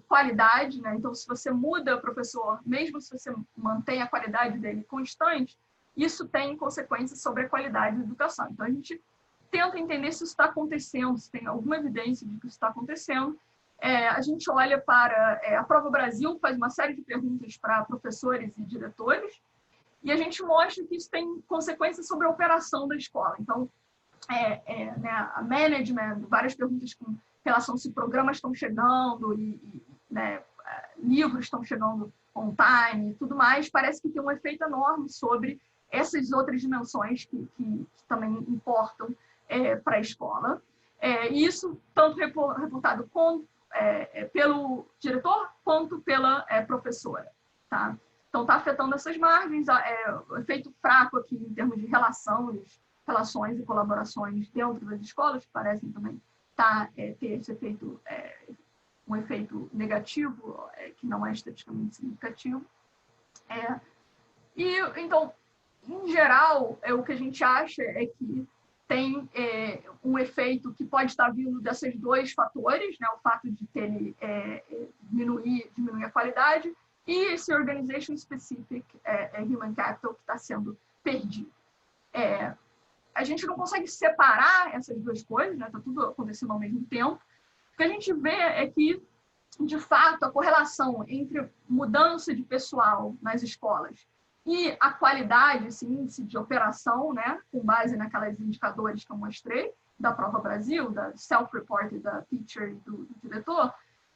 qualidade, né? Então, se você muda o professor, mesmo se você mantém a qualidade dele constante, isso tem consequências sobre a qualidade da educação. Então, a gente tenta entender se isso está acontecendo, se tem alguma evidência de que isso está acontecendo. A gente olha para a Prova Brasil, faz uma série de perguntas para professores e diretores, e a gente mostra que isso tem consequências sobre a operação da escola. Então, a management, várias perguntas com relação se programas estão chegando livros estão chegando on time e tudo mais, parece que tem um efeito enorme sobre essas outras dimensões que também importam para a escola. Isso tanto reportado pelo diretor quanto pela professora. Tá? Então, está afetando essas margens, o efeito fraco aqui em termos de relações e colaborações dentro das escolas, que parecem também ter esse efeito, um efeito negativo, que não é estatisticamente significativo. Então, em geral, o que a gente acha é que tem um efeito que pode estar vindo desses dois fatores, né? O fato de diminuir a qualidade e esse organization specific human capital que está sendo perdido. A gente não consegue separar essas duas coisas, né? Está tudo acontecendo ao mesmo tempo. O que a gente vê é que, de fato, a correlação entre mudança de pessoal nas escolas e a qualidade, esse índice de operação, né? Com base naquelas indicadores que eu mostrei, da Prova Brasil, da self-report da teacher e do diretor,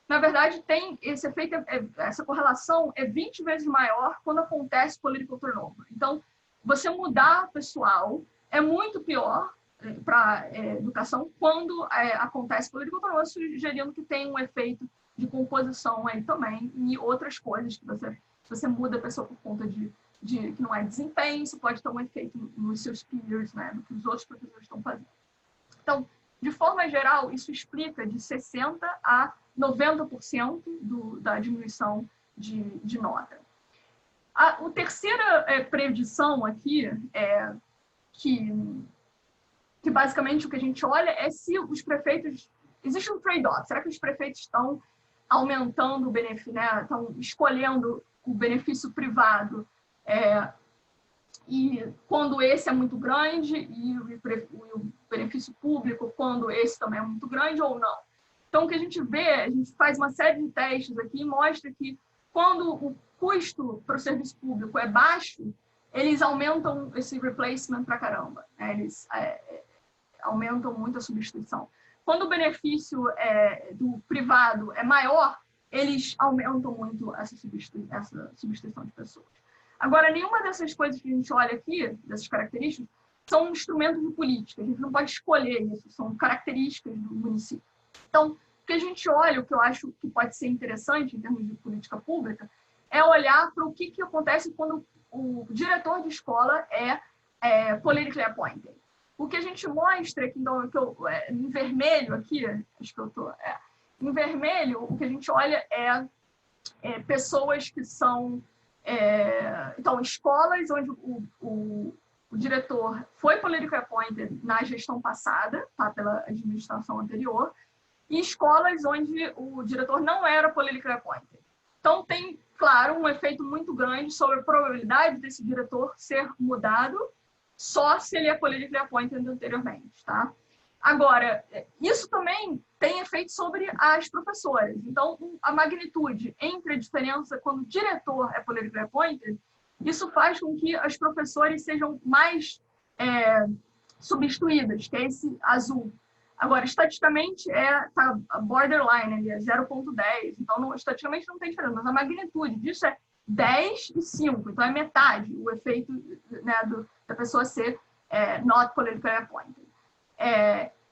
na verdade, tem esse efeito, essa correlação é 20 vezes maior quando acontece political turnover. Então, você mudar pessoal é muito pior para a educação quando acontece political turnover, sugerindo que tem um efeito de composição aí também e outras coisas que você muda a pessoa por conta de que não é desempenho, isso pode ter um efeito nos seus peers, né, no que os outros professores estão fazendo. Então, de forma geral, isso explica de 60% a 90% da diminuição de nota. A terceira predição aqui que basicamente o que a gente olha é se os prefeitos... Existe um trade-off. Será que os prefeitos estão aumentando o benefício, né? Estão escolhendo o benefício privado e quando esse é muito grande e o benefício público quando esse também é muito grande ou não? Então, o que a gente vê, a gente faz uma série de testes aqui e mostra que quando o custo para o serviço público é baixo, eles aumentam esse replacement para caramba, né? Eles aumentam muito a substituição. Quando o benefício do privado é maior, eles aumentam muito essa substituição de pessoas. Agora, nenhuma dessas coisas que a gente olha aqui, dessas características, são instrumentos de política. A gente não pode escolher isso, são características do município. Então, o que a gente olha, o que eu acho que pode ser interessante em termos de política pública, é olhar para o que acontece quando o diretor de escola é politically appointed. O que a gente mostra aqui, então, em vermelho aqui, acho que eu estou... em vermelho, o que a gente olha é pessoas que são... então, escolas onde o diretor foi politically appointed na gestão passada, tá, pela administração anterior, e escolas onde o diretor não era politically appointed. Então, tem, claro, um efeito muito grande sobre a probabilidade desse diretor ser mudado só se ele é politically appointed anteriormente, tá? Agora, isso também tem efeito sobre as professoras. Então, a magnitude entre a diferença quando o diretor é politically appointed, isso faz com que as professoras sejam mais substituídas, que é esse azul. Agora, estatisticamente, tá borderline, ali, é 0,10. Então, estatisticamente não tem diferença, mas a magnitude disso é 10 e 5. Então, é metade o efeito, né, da pessoa ser not politically appointed.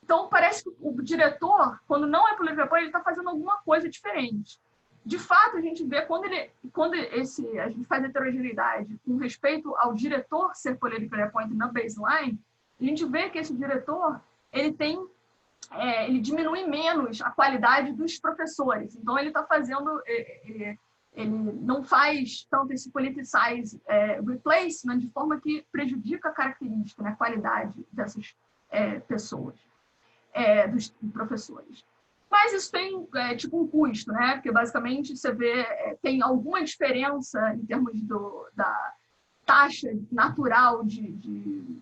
Então, parece que o diretor, quando não é politically appointed, ele está fazendo alguma coisa diferente. De fato, a gente vê quando a gente faz heterogeneidade com respeito ao diretor ser politically appointed na baseline, a gente vê que esse diretor ele diminui menos a qualidade dos professores. Então, ele está fazendo, ele não faz tanto esse politicized replacement de forma que prejudica a característica, né, a qualidade dessas pessoas, dos professores. Mas isso tem tipo um custo, né? Porque basicamente você vê, tem alguma diferença em termos da taxa natural de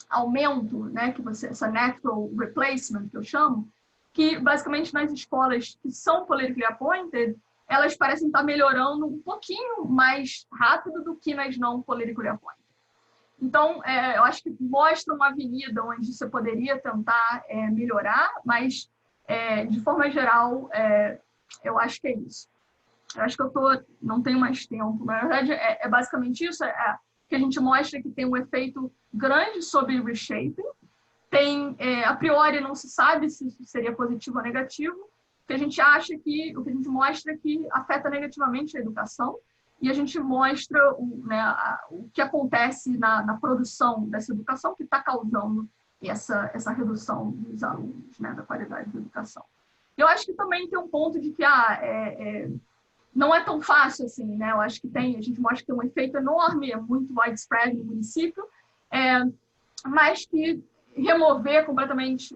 aumento, né? Que essa natural replacement que eu chamo, que basicamente nas escolas que são politically appointed, elas parecem estar melhorando um pouquinho mais rápido do que nas não politically appointed. Então, eu acho que mostra uma avenida onde você poderia tentar melhorar, mas de forma geral, eu acho que é isso. Eu acho que não tenho mais tempo. Na verdade, basicamente isso, que a gente mostra que tem um efeito grande sobre reshaping. A priori, não se sabe se isso seria positivo ou negativo, o que a gente mostra é que afeta negativamente a educação, e a gente mostra o que acontece na produção dessa educação que está causando essa redução dos alunos, né, da qualidade da educação. Eu acho que também tem um ponto de que não é tão fácil assim, né? Eu acho que a gente mostra que tem um efeito enorme, é muito widespread no município, mas que remover completamente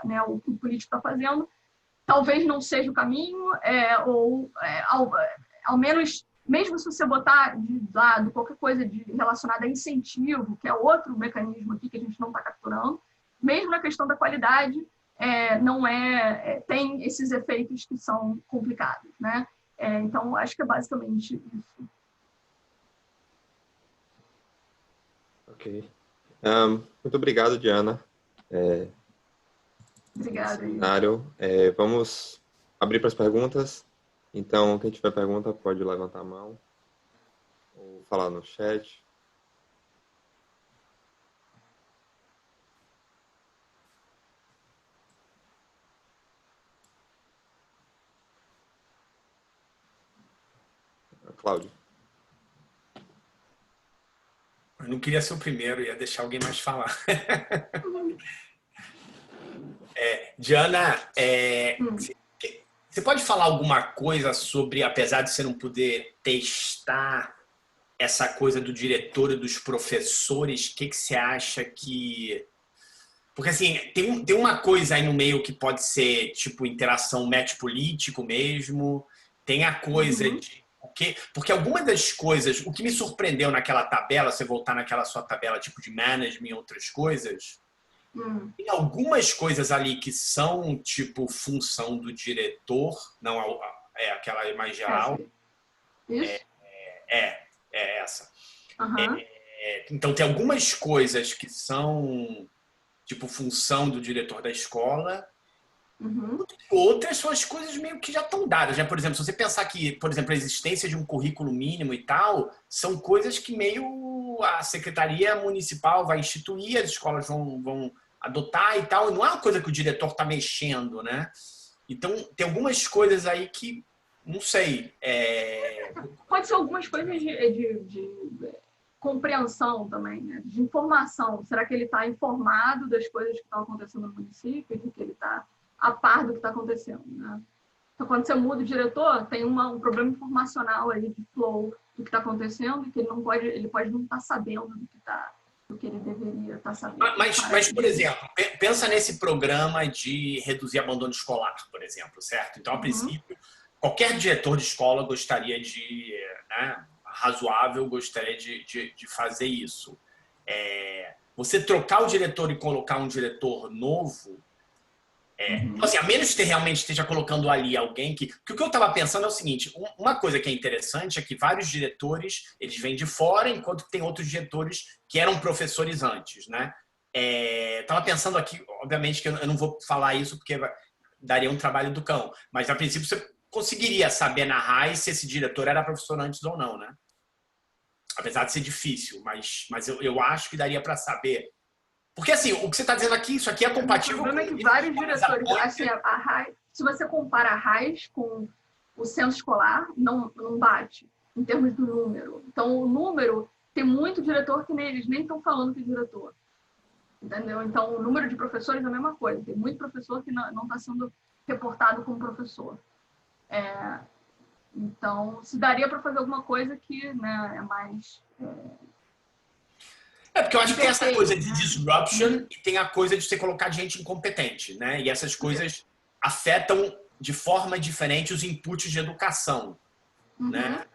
né, o que o político está fazendo talvez não seja o caminho, ao menos, mesmo se você botar de lado qualquer coisa relacionada a incentivo, que é outro mecanismo aqui que a gente não está capturando, mesmo na questão da qualidade, tem esses efeitos que são complicados, né? Então, acho que é basicamente isso. Ok. Muito obrigado, Diana. Obrigada. Vamos abrir para as perguntas. Então, quem tiver pergunta pode levantar a mão ou falar no chat. Cláudio. Eu não queria ser o primeiro, ia deixar alguém mais falar. Diana, você pode falar alguma coisa sobre, apesar de você não poder testar essa coisa do diretor e dos professores, o que você acha que... Porque, assim, tem uma coisa aí no meio que pode ser, tipo, interação match político mesmo, tem a coisa de... Porque algumas das coisas... O que me surpreendeu naquela tabela, você voltar naquela sua tabela, tipo, de management e outras coisas... Tem algumas coisas ali que são, tipo, função do diretor, não aquela mais geral. Isso? Essa. Uhum. Então, tem algumas coisas que são, tipo, função do diretor da escola. Uhum. Outras são as coisas meio que já estão dadas, né? Por exemplo, se você pensar que, por exemplo, a existência de um currículo mínimo e tal, são coisas que meio a Secretaria Municipal vai instituir, as escolas vão adotar e tal, e não é uma coisa que o diretor está mexendo, né? Então, tem algumas coisas aí que, não sei... Pode ser algumas coisas de compreensão também, né? De informação. Será que ele está informado das coisas que estão acontecendo no município, de que ele está a par do que está acontecendo, né? Então, quando você muda o diretor, tem um problema informacional aí de flow do que está acontecendo, e que ele pode não estar sabendo do que ele deveria estar sabendo. Mas, por exemplo, pensa nesse programa de reduzir abandono escolar, por exemplo, certo? Então, a princípio, qualquer diretor de escola gostaria razoável, gostaria de fazer isso. você trocar o diretor e colocar um diretor novo, então, assim, a menos que realmente esteja colocando ali alguém que... Porque o que eu estava pensando é o seguinte, uma coisa que é interessante é que vários diretores, eles vêm de fora, enquanto que tem outros diretores que eram professores antes, né? Estava pensando aqui, obviamente que eu não vou falar isso porque daria um trabalho do cão, mas a princípio você conseguiria saber narrar se esse diretor era professor antes ou não, né? Apesar de ser difícil, mas eu acho que daria para saber. Porque, assim, o que você está dizendo aqui, isso aqui é compatível... O problema é que vários diretores... Assim, se você compara a RAIS com o censo escolar, não bate em termos do número. Então, o número, tem muito diretor que eles nem estão falando que é diretor. Entendeu? Então, o número de professores é a mesma coisa. Tem muito professor que não está sendo reportado como professor. Então, se daria para fazer alguma coisa que, né, é mais... porque eu acho que tem essa coisa de disruption e tem a coisa de você colocar gente incompetente, né? E essas coisas afetam de forma diferente os inputs de educação, né?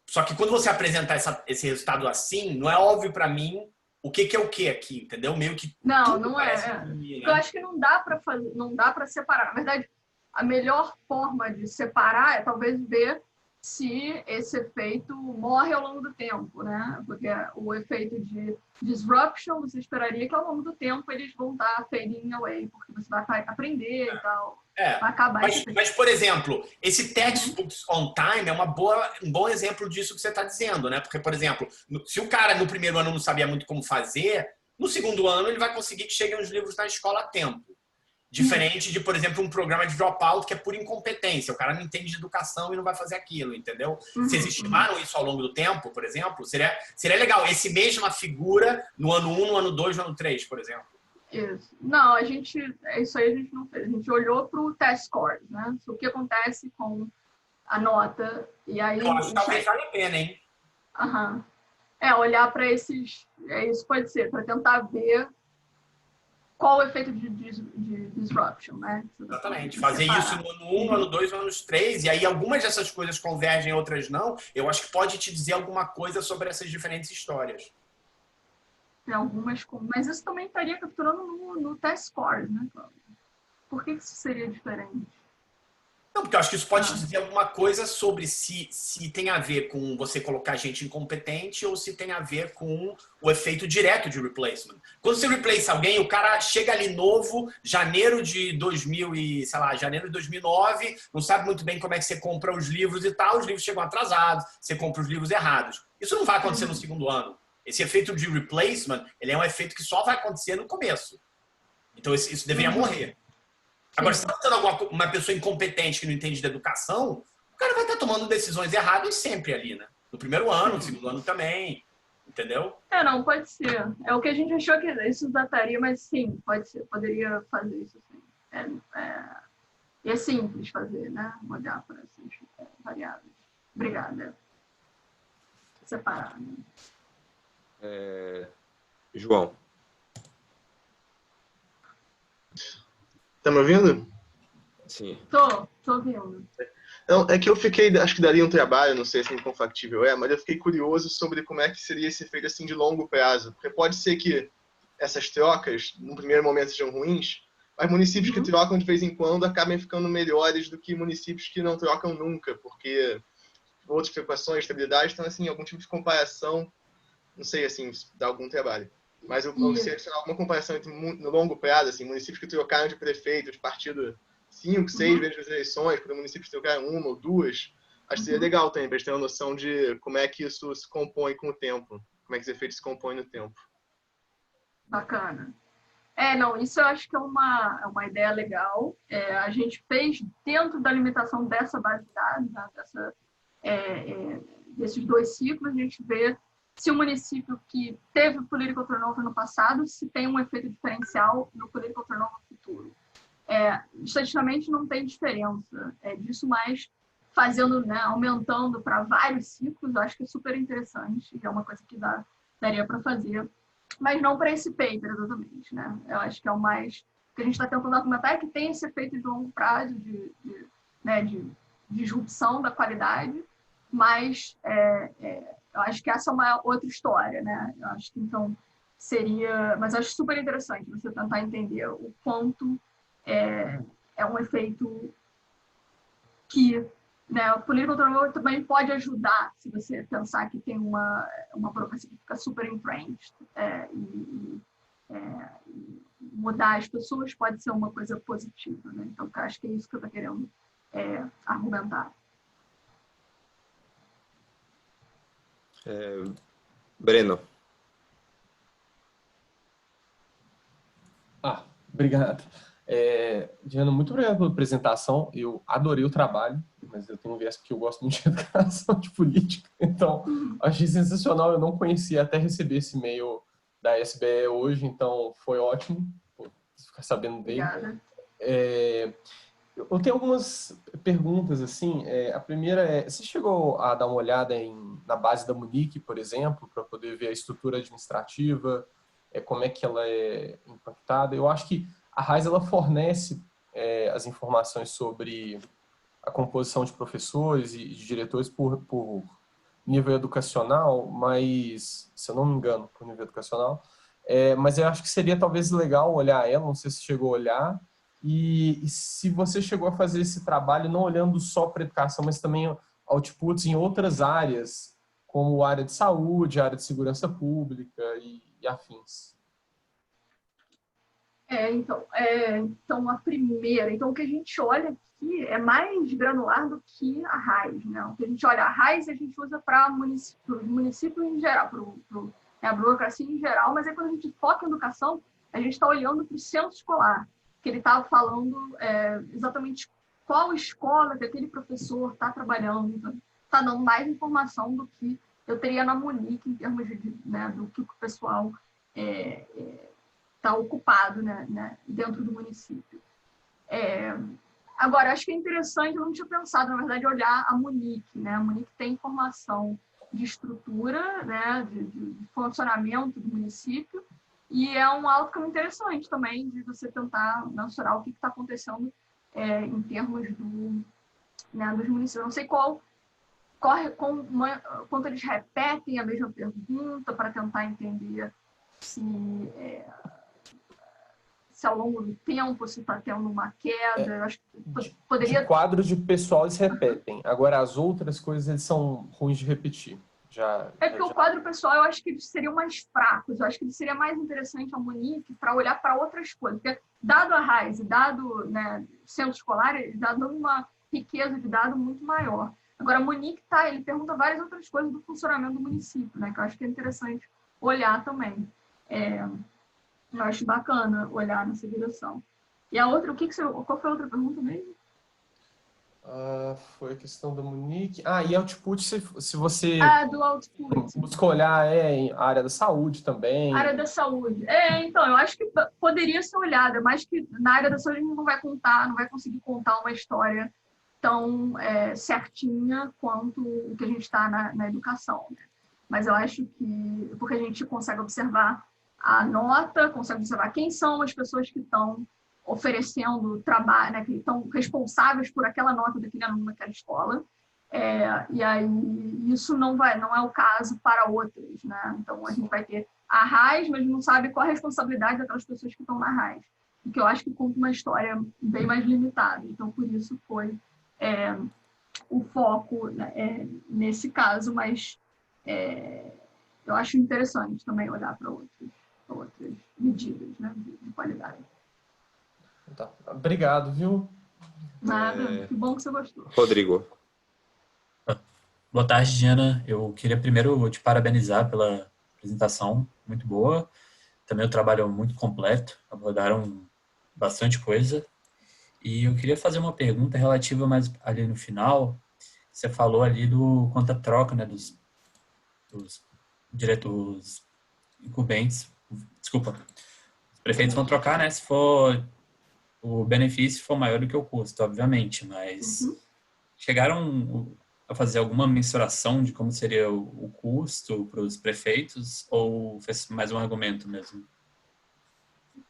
Só que quando você apresentar esse resultado assim, não é óbvio para mim o que é o que aqui, entendeu? Meio que não é. Né? Eu acho que não dá para fazer, não dá para separar. Na verdade, a melhor forma de separar é talvez ver se esse efeito morre ao longo do tempo, né? Porque o efeito de disruption, você esperaria que ao longo do tempo eles vão estar fading away, porque você vai aprender e tal. Vai acabar mas, por exemplo, esse textbooks on time é um bom exemplo disso que você está dizendo, né? Porque, por exemplo, se o cara no primeiro ano não sabia muito como fazer, no segundo ano ele vai conseguir que cheguem os livros na escola a tempo. Diferente de, por exemplo, um programa de dropout que é por incompetência. O cara não entende de educação e não vai fazer aquilo, entendeu? Vocês estimaram isso ao longo do tempo, por exemplo? Seria legal. Esse mesma figura no ano 1, no ano 2, no ano 3, por exemplo. Isso. Não, isso aí a gente não fez. A gente olhou para o test scores, né? O que acontece com a nota. E aí, eu acho que talvez vale a pena, hein? Olhar para esses... Isso pode ser, para tentar ver qual o efeito de disruption, né? Exatamente. Fazer isso no ano 1, no ano 2, no ano 3, e aí algumas dessas coisas convergem, outras não, eu acho que pode te dizer alguma coisa sobre essas diferentes histórias. Mas isso também estaria capturando no test scores, né? Por que isso seria diferente? Não, porque eu acho que isso pode dizer alguma coisa sobre se tem a ver com você colocar gente incompetente ou se tem a ver com o efeito direto de replacement. Quando você replace alguém, o cara chega ali novo, janeiro de 2009, não sabe muito bem como é que você compra os livros e tal, os livros chegam atrasados, você compra os livros errados. Isso não vai acontecer no segundo ano. Esse efeito de replacement, ele é um efeito que só vai acontecer no começo. Então isso deveria morrer. Agora, se você está tendo uma pessoa incompetente que não entende de educação, o cara vai estar tomando decisões erradas sempre ali, né? No primeiro ano, no segundo ano também, entendeu? Não, pode ser. É o que a gente achou que isso dataria, mas sim, pode ser, poderia fazer isso assim. E é simples fazer, né? Olhar para essas variáveis. Obrigada. Separar. João. Tá me ouvindo? Sim. Tô ouvindo. Não, é que eu fiquei, acho que daria um trabalho, não sei se quão factível mas eu fiquei curioso sobre como é que seria esse efeito assim de longo prazo. Porque pode ser que essas trocas, no primeiro momento, sejam ruins, mas municípios que trocam de vez em quando acabem ficando melhores do que municípios que não trocam nunca, porque outras preocupações, estabilidade, então, assim, algum tipo de comparação, não sei, assim, dá algum trabalho. Mas eu observo alguma comparação entre no longo prazo, assim, municípios que trocaram de prefeito, de partido 5, 6 vezes as eleições, para municípios que trocaram 1 ou 2, acho que seria legal também, para eles terem uma noção de como é que isso se compõe com o tempo, como é que os efeitos se compõem no tempo. Bacana. Não, isso eu acho que é uma ideia legal. A gente fez dentro da limitação dessa base de dados, né, desses dois ciclos, a gente vê se o município que teve o political turnover no passado, se tem um efeito diferencial no political turnover futuro. Estatisticamente não tem diferença disso, mas fazendo, né, aumentando para vários ciclos, eu acho que é super interessante, é uma coisa que daria para fazer, mas não para esse paper exatamente, né? Eu acho que é o mais que a gente está tentando argumentar, é que tem esse efeito de longo prazo de disrupção da qualidade, mas eu acho que essa é uma outra história, né? Eu acho que, então, mas acho super interessante você tentar entender o quanto é um efeito que, né, o political turnover também pode ajudar, se você pensar que tem uma burocracia que fica super entrenched, e mudar as pessoas pode ser uma coisa positiva, né? Então, eu acho que é isso que eu estou querendo argumentar. Breno. Obrigado. Diana, muito obrigado pela apresentação. Eu adorei o trabalho, mas eu tenho um viés porque eu gosto muito de educação, de política. Então, achei sensacional. Eu não conhecia até receber esse e-mail da SBE hoje, então foi ótimo ficar sabendo dele. Obrigada. Eu tenho algumas perguntas, assim. A primeira você chegou a dar uma olhada na base da Munic, por exemplo, para poder ver a estrutura administrativa, como é que ela é impactada? Eu acho que a RAIS ela fornece as informações sobre a composição de professores e de diretores por nível educacional, mas, se eu não me engano, por nível educacional. Mas eu acho que seria talvez legal olhar ela, não sei se chegou a olhar, e se você chegou a fazer esse trabalho não olhando só para educação, mas também outputs em outras áreas, como a área de saúde, a área de segurança pública e afins. Então, a primeira, o que a gente olha aqui é mais granular do que a RAIS, né? O que a gente olha, a RAIS a gente usa para município em geral, para a burocracia em geral, mas aí quando a gente foca em educação, a gente está olhando para o centro escolar, que ele estava falando exatamente qual escola que aquele professor está trabalhando, está dando mais informação do que eu teria na Munic em termos do que o pessoal está ocupado, né, dentro do município. Agora, acho que é interessante, eu não tinha pensado, na verdade, olhar a Munic, né? A Munic tem informação de estrutura, né, de funcionamento do município, e é um outcome interessante também de você tentar mensurar o que está acontecendo em termos dos municípios. Não sei quanto eles repetem a mesma pergunta para tentar entender se ao longo do tempo se está tendo uma queda. Eu acho que poderia... De quadros de pessoal eles repetem. Agora, as outras coisas eles são ruins de repetir. Porque o quadro pessoal, eu acho que eles seriam mais fracos. Eu acho que ele seria mais interessante a Munic para olhar para outras coisas. Porque, dado a RAIS e dado, né, centro escolar, ele dá uma riqueza de dado muito maior. Agora, a Munic ele pergunta várias outras coisas do funcionamento do município, né, que eu acho que é interessante olhar também. Eu acho bacana olhar nessa direção. E a outra, qual foi a outra pergunta mesmo? Foi a questão da Munic. E output, se você do output. busca olhar em área da saúde também. Área da saúde. Então, eu acho que poderia ser olhada, mas que na área da saúde a gente não vai conseguir contar uma história tão certinha quanto o que a gente está na educação, né? Mas eu acho que, porque a gente consegue observar a nota, consegue observar quem são as pessoas que estão oferecendo trabalho, né, que estão responsáveis por aquela nota daquele aluno naquela escola, e aí isso não é o caso para outras, né? Então a gente vai ter a RAIS, mas não sabe qual a responsabilidade daquelas pessoas que estão na RAIS, o que eu acho que conta uma história bem mais limitada. Então por isso foi o foco, né, nesse caso, mas eu acho interessante também olhar para outras medidas, né, de qualidade. Tá. Obrigado, viu? Nada, que bom que você gostou. Rodrigo. Boa tarde, Diana. Eu queria primeiro te parabenizar pela apresentação, muito boa. Também o trabalho é muito completo, abordaram bastante coisa. E eu queria fazer uma pergunta relativa mais ali no final. Você falou ali do conta-troca, né, dos diretores incumbentes. Desculpa. Os prefeitos vão trocar, né, se for o benefício for maior do que o custo, obviamente, mas chegaram a fazer alguma mensuração de como seria o custo para os prefeitos ou fez mais um argumento mesmo?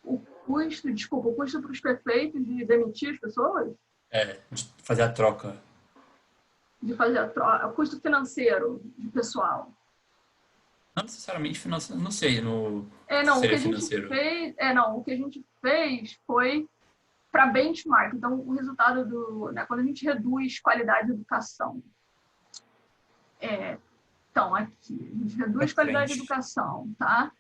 O custo para os prefeitos de demitir as pessoas? De fazer a troca. De fazer a troca, o custo financeiro de pessoal. Não necessariamente financeiro, não sei, Não, seria financeiro. o que a gente fez foi para benchmark. Então, o resultado quando a gente reduz qualidade de educação. Então, aqui, a gente reduz qualidade de educação, tá?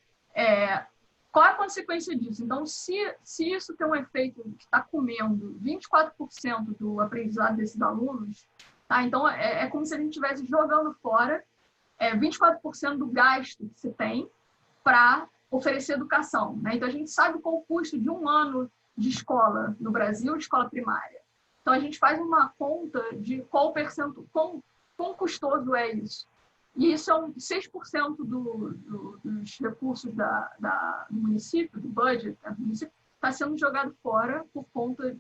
Qual é a consequência disso? Então, se isso tem um efeito que está comendo 24% do aprendizado desses alunos, tá? Então, é como se a gente estivesse jogando fora 24% do gasto que se tem para oferecer educação, né? Então, a gente sabe qual o custo de um ano de escola no Brasil, de escola primária. Então, a gente faz uma conta de qual percentual, quão custoso é isso. E isso é 6% dos recursos do município, do budget do município, está sendo jogado fora por conta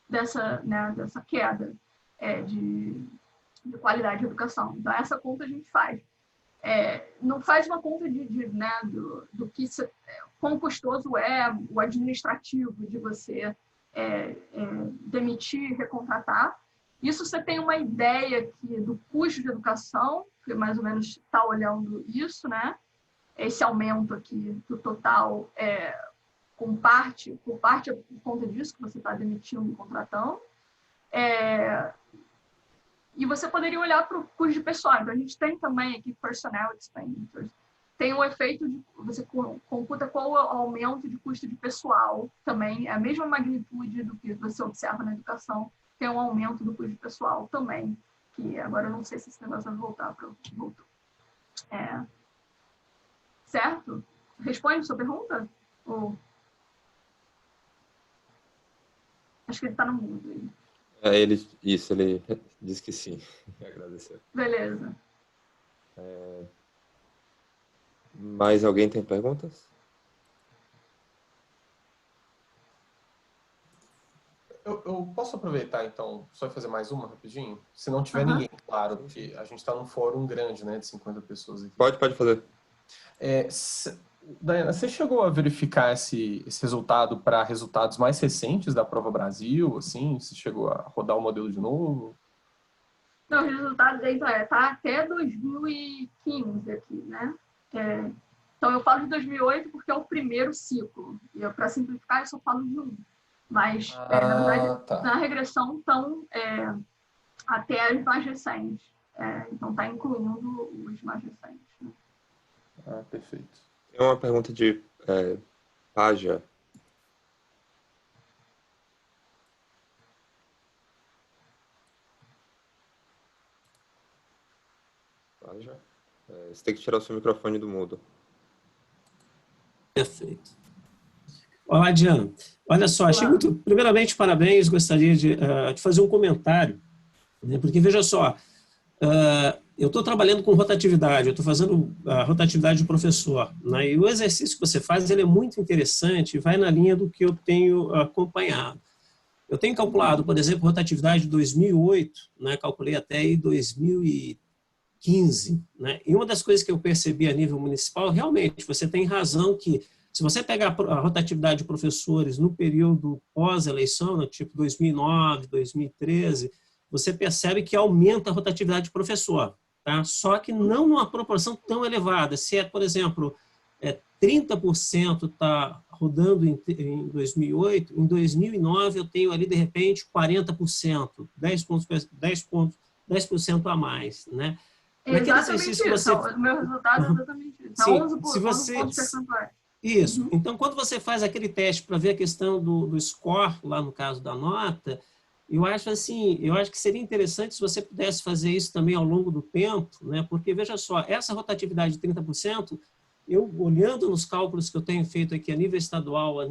dessa queda de qualidade de educação. Então, essa conta a gente faz. Não faz uma conta do que quão custoso é o administrativo de você demitir, recontratar. Isso você tem uma ideia aqui do custo de educação, que mais ou menos está olhando isso, né? Esse aumento aqui do total por parte por conta disso que você está demitindo e contratando. E você poderia olhar para o custo de pessoal. Então, a gente tem também aqui personnel expenditures. Tem um efeito de você computa qual o aumento de custo de pessoal também, é a mesma magnitude do que você observa na educação, tem um aumento do custo de pessoal também, que agora eu não sei se esse negócio vai voltar para o que voltou. Certo? Responde a sua pergunta? Acho que ele está no mudo aí. Ele disse que sim. Agradeceu. Beleza. Mais alguém tem perguntas? Eu posso aproveitar, então, só fazer mais uma rapidinho? Se não tiver ninguém, claro, porque a gente está num fórum grande, né, de 50 pessoas aqui. Pode fazer. Daiana, você chegou a verificar esse resultado para resultados mais recentes da Prova Brasil? Assim, você chegou a rodar o modelo de novo? Não, o resultado está até 2015 aqui, né? Então, eu falo de 2008 porque é o primeiro ciclo. E para simplificar, eu só falo de um. Mas, na verdade, tá. Na regressão estão até as mais recentes. Então, está incluindo os mais recentes. Né? Perfeito. Tem uma pergunta de Paja. Paja? Você tem que tirar o seu microfone do mudo. Perfeito. Olá, Diana. Olha só, achei muito... Primeiramente, parabéns, gostaria de fazer um comentário, né? Porque, veja só, eu estou trabalhando com rotatividade, eu estou fazendo a rotatividade de professor, né? E o exercício que você faz, ele é muito interessante e vai na linha do que eu tenho acompanhado. Eu tenho calculado, por exemplo, rotatividade de 2008, né? Calculei até aí 2015, né? E uma das coisas que eu percebi a nível municipal, realmente, você tem razão que se você pegar a rotatividade de professores no período pós-eleição, no tipo 2009, 2013, você percebe que aumenta a rotatividade de professor, tá? Só que não numa proporção tão elevada. Se por exemplo, 30% está rodando em 2008, em 2009 eu tenho ali, de repente, 40%, 10% a mais, né? Exatamente isso. O meu resultado é exatamente isso. Sim, 11 pontos percentuais. Isso. Então, quando você faz aquele teste para ver a questão do score, lá no caso da nota, eu acho que seria interessante se você pudesse fazer isso também ao longo do tempo, né? Porque, veja só, essa rotatividade de 30%, eu, olhando nos cálculos que eu tenho feito aqui a nível estadual, a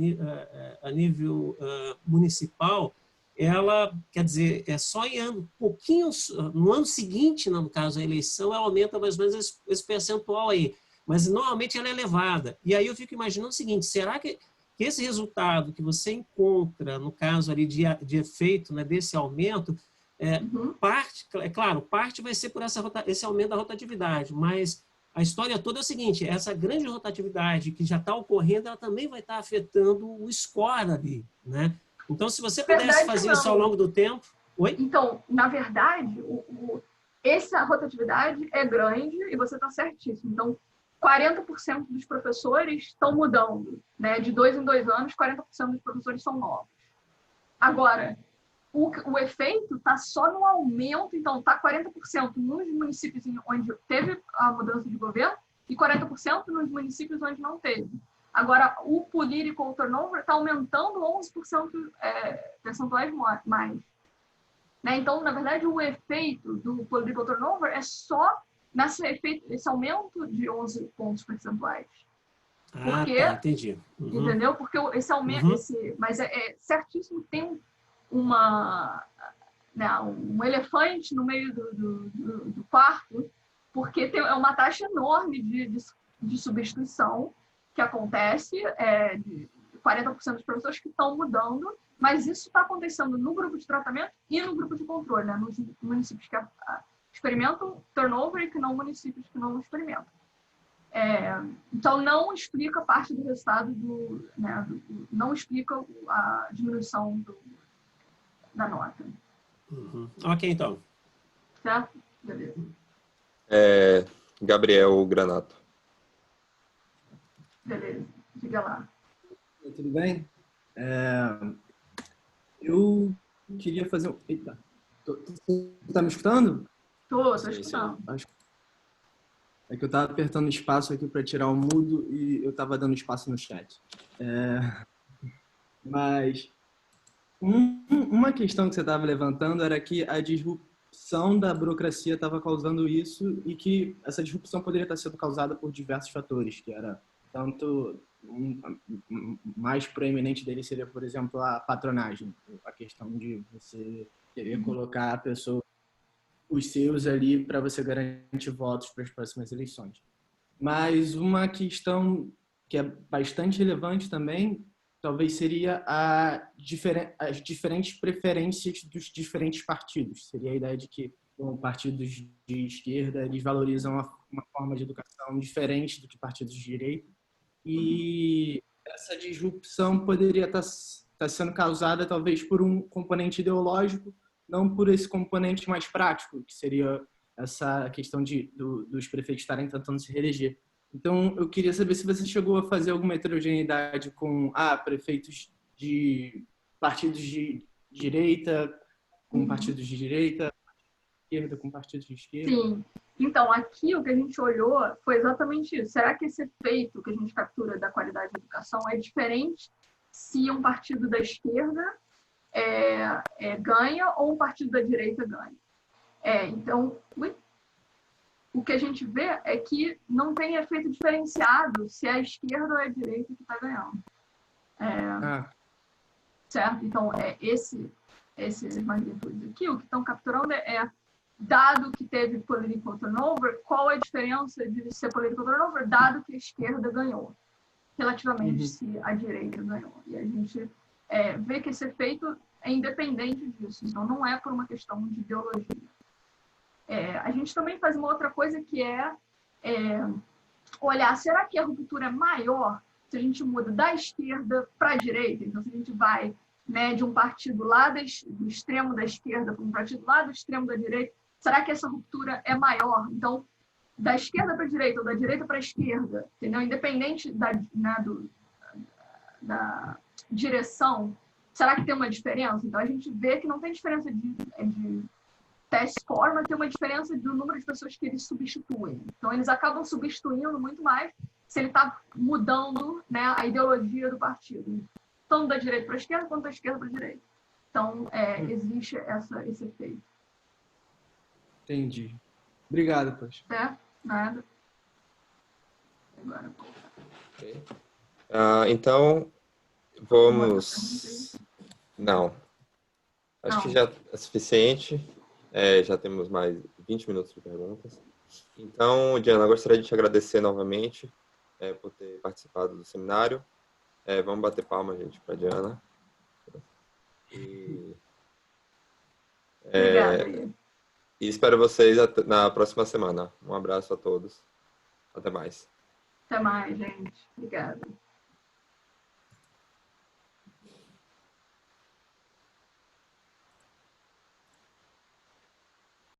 nível municipal, ela, quer dizer, só em pouquinhos, no ano seguinte, no caso, a eleição, ela aumenta mais ou menos esse percentual aí. Mas, normalmente, ela é elevada. E aí eu fico imaginando o seguinte, será que esse resultado que você encontra, no caso ali de efeito, né, desse aumento, parte vai ser por esse aumento da rotatividade, mas a história toda é o seguinte, essa grande rotatividade que já está ocorrendo, ela também vai estar afetando o score ali, né? Então, se você pudesse fazer isso ao longo do tempo... Oi? Então, na verdade, essa rotatividade é grande e você está certíssimo. Então, 40% dos professores estão mudando, né? De 2 em 2 anos, 40% dos professores são novos. Agora, o efeito está só no aumento, então está 40% nos municípios onde teve a mudança de governo e 40% nos municípios onde não teve. Agora, o political turnover está aumentando 11% percentuais mais. Né? Então, na verdade, o efeito do political turnover é só esse aumento de 11 pontos percentuais. Porque, tá, entendi. Entendeu? Porque esse aumento, mas é certíssimo que tem um elefante no meio do quarto, porque é uma taxa enorme de substituição que acontece, de 40% das pessoas que estão mudando, mas isso está acontecendo no grupo de tratamento e no grupo de controle, né? Nos municípios que experimentam turnover e que não municípios que não experimentam. Então, não explica parte do resultado não explica a diminuição da nota. Ok, então. Certo? Beleza. Gabriel Granato. Beleza. Diga lá. Tudo bem? Eu queria fazer um... Eita. Você está me escutando? Estou escutando. É que eu estava apertando espaço aqui para tirar o mudo e eu estava dando espaço no chat. Mas uma questão que você estava levantando era que a disrupção da burocracia estava causando isso e que essa disrupção poderia estar sendo causada por diversos fatores, que era tanto mais proeminente dele seria, por exemplo, a patronagem, a questão de você querer colocar a pessoa, os seus ali para você garantir votos para as próximas eleições. Mas uma questão que é bastante relevante também, talvez seria as diferentes preferências dos diferentes partidos. Seria a ideia de que partidos de esquerda eles valorizam uma forma de educação diferente do que partidos de direita. E essa disrupção poderia estar sendo causada talvez por um componente ideológico, não por esse componente mais prático, que seria essa questão dos prefeitos estarem tentando se reeleger. Então, eu queria saber se você chegou a fazer alguma heterogeneidade com prefeitos de partidos de direita, com partidos de direita, esquerda com partidos de esquerda. Sim. Então, aqui o que a gente olhou foi exatamente isso. Será que esse efeito que a gente captura da qualidade da educação é diferente se um partido da esquerda ganha ou um partido da direita ganha? Então, o que a gente vê é que não tem efeito diferenciado se é a esquerda ou a direita que está ganhando. Certo? Então, esses magnitudes aqui, o que estão capturando dado que teve political turnover, qual é a diferença de ser political turnover, dado que a esquerda ganhou, relativamente se a direita ganhou. E a gente vê que esse efeito é independente disso, então não é por uma questão de ideologia. A gente também faz uma outra coisa que olhar, será que a ruptura é maior se a gente muda da esquerda para a direita? Então, se a gente vai de um partido lá do extremo da esquerda para um partido lá do extremo da direita, será que essa ruptura é maior? Então, da esquerda para a direita ou da direita para a esquerda, entendeu? Independente da direção, será que tem uma diferença? Então, a gente vê que não tem diferença de test score, mas tem uma diferença do número de pessoas que eles substituem. Então, eles acabam substituindo muito mais se ele está mudando a ideologia do partido. Tanto da direita para a esquerda, quanto da esquerda para a direita. Então, existe esse efeito. Entendi. Obrigado, Poxa. Nada. Agora. Okay. Então, vamos... Não. Acho que já é suficiente. Já temos mais 20 minutos de perguntas. Então, Diana, eu gostaria de te agradecer novamente por ter participado do seminário. Vamos bater palma, gente, para a Diana. Obrigada. E espero vocês na próxima semana. Um abraço a todos. Até mais. Até mais, gente. Obrigada.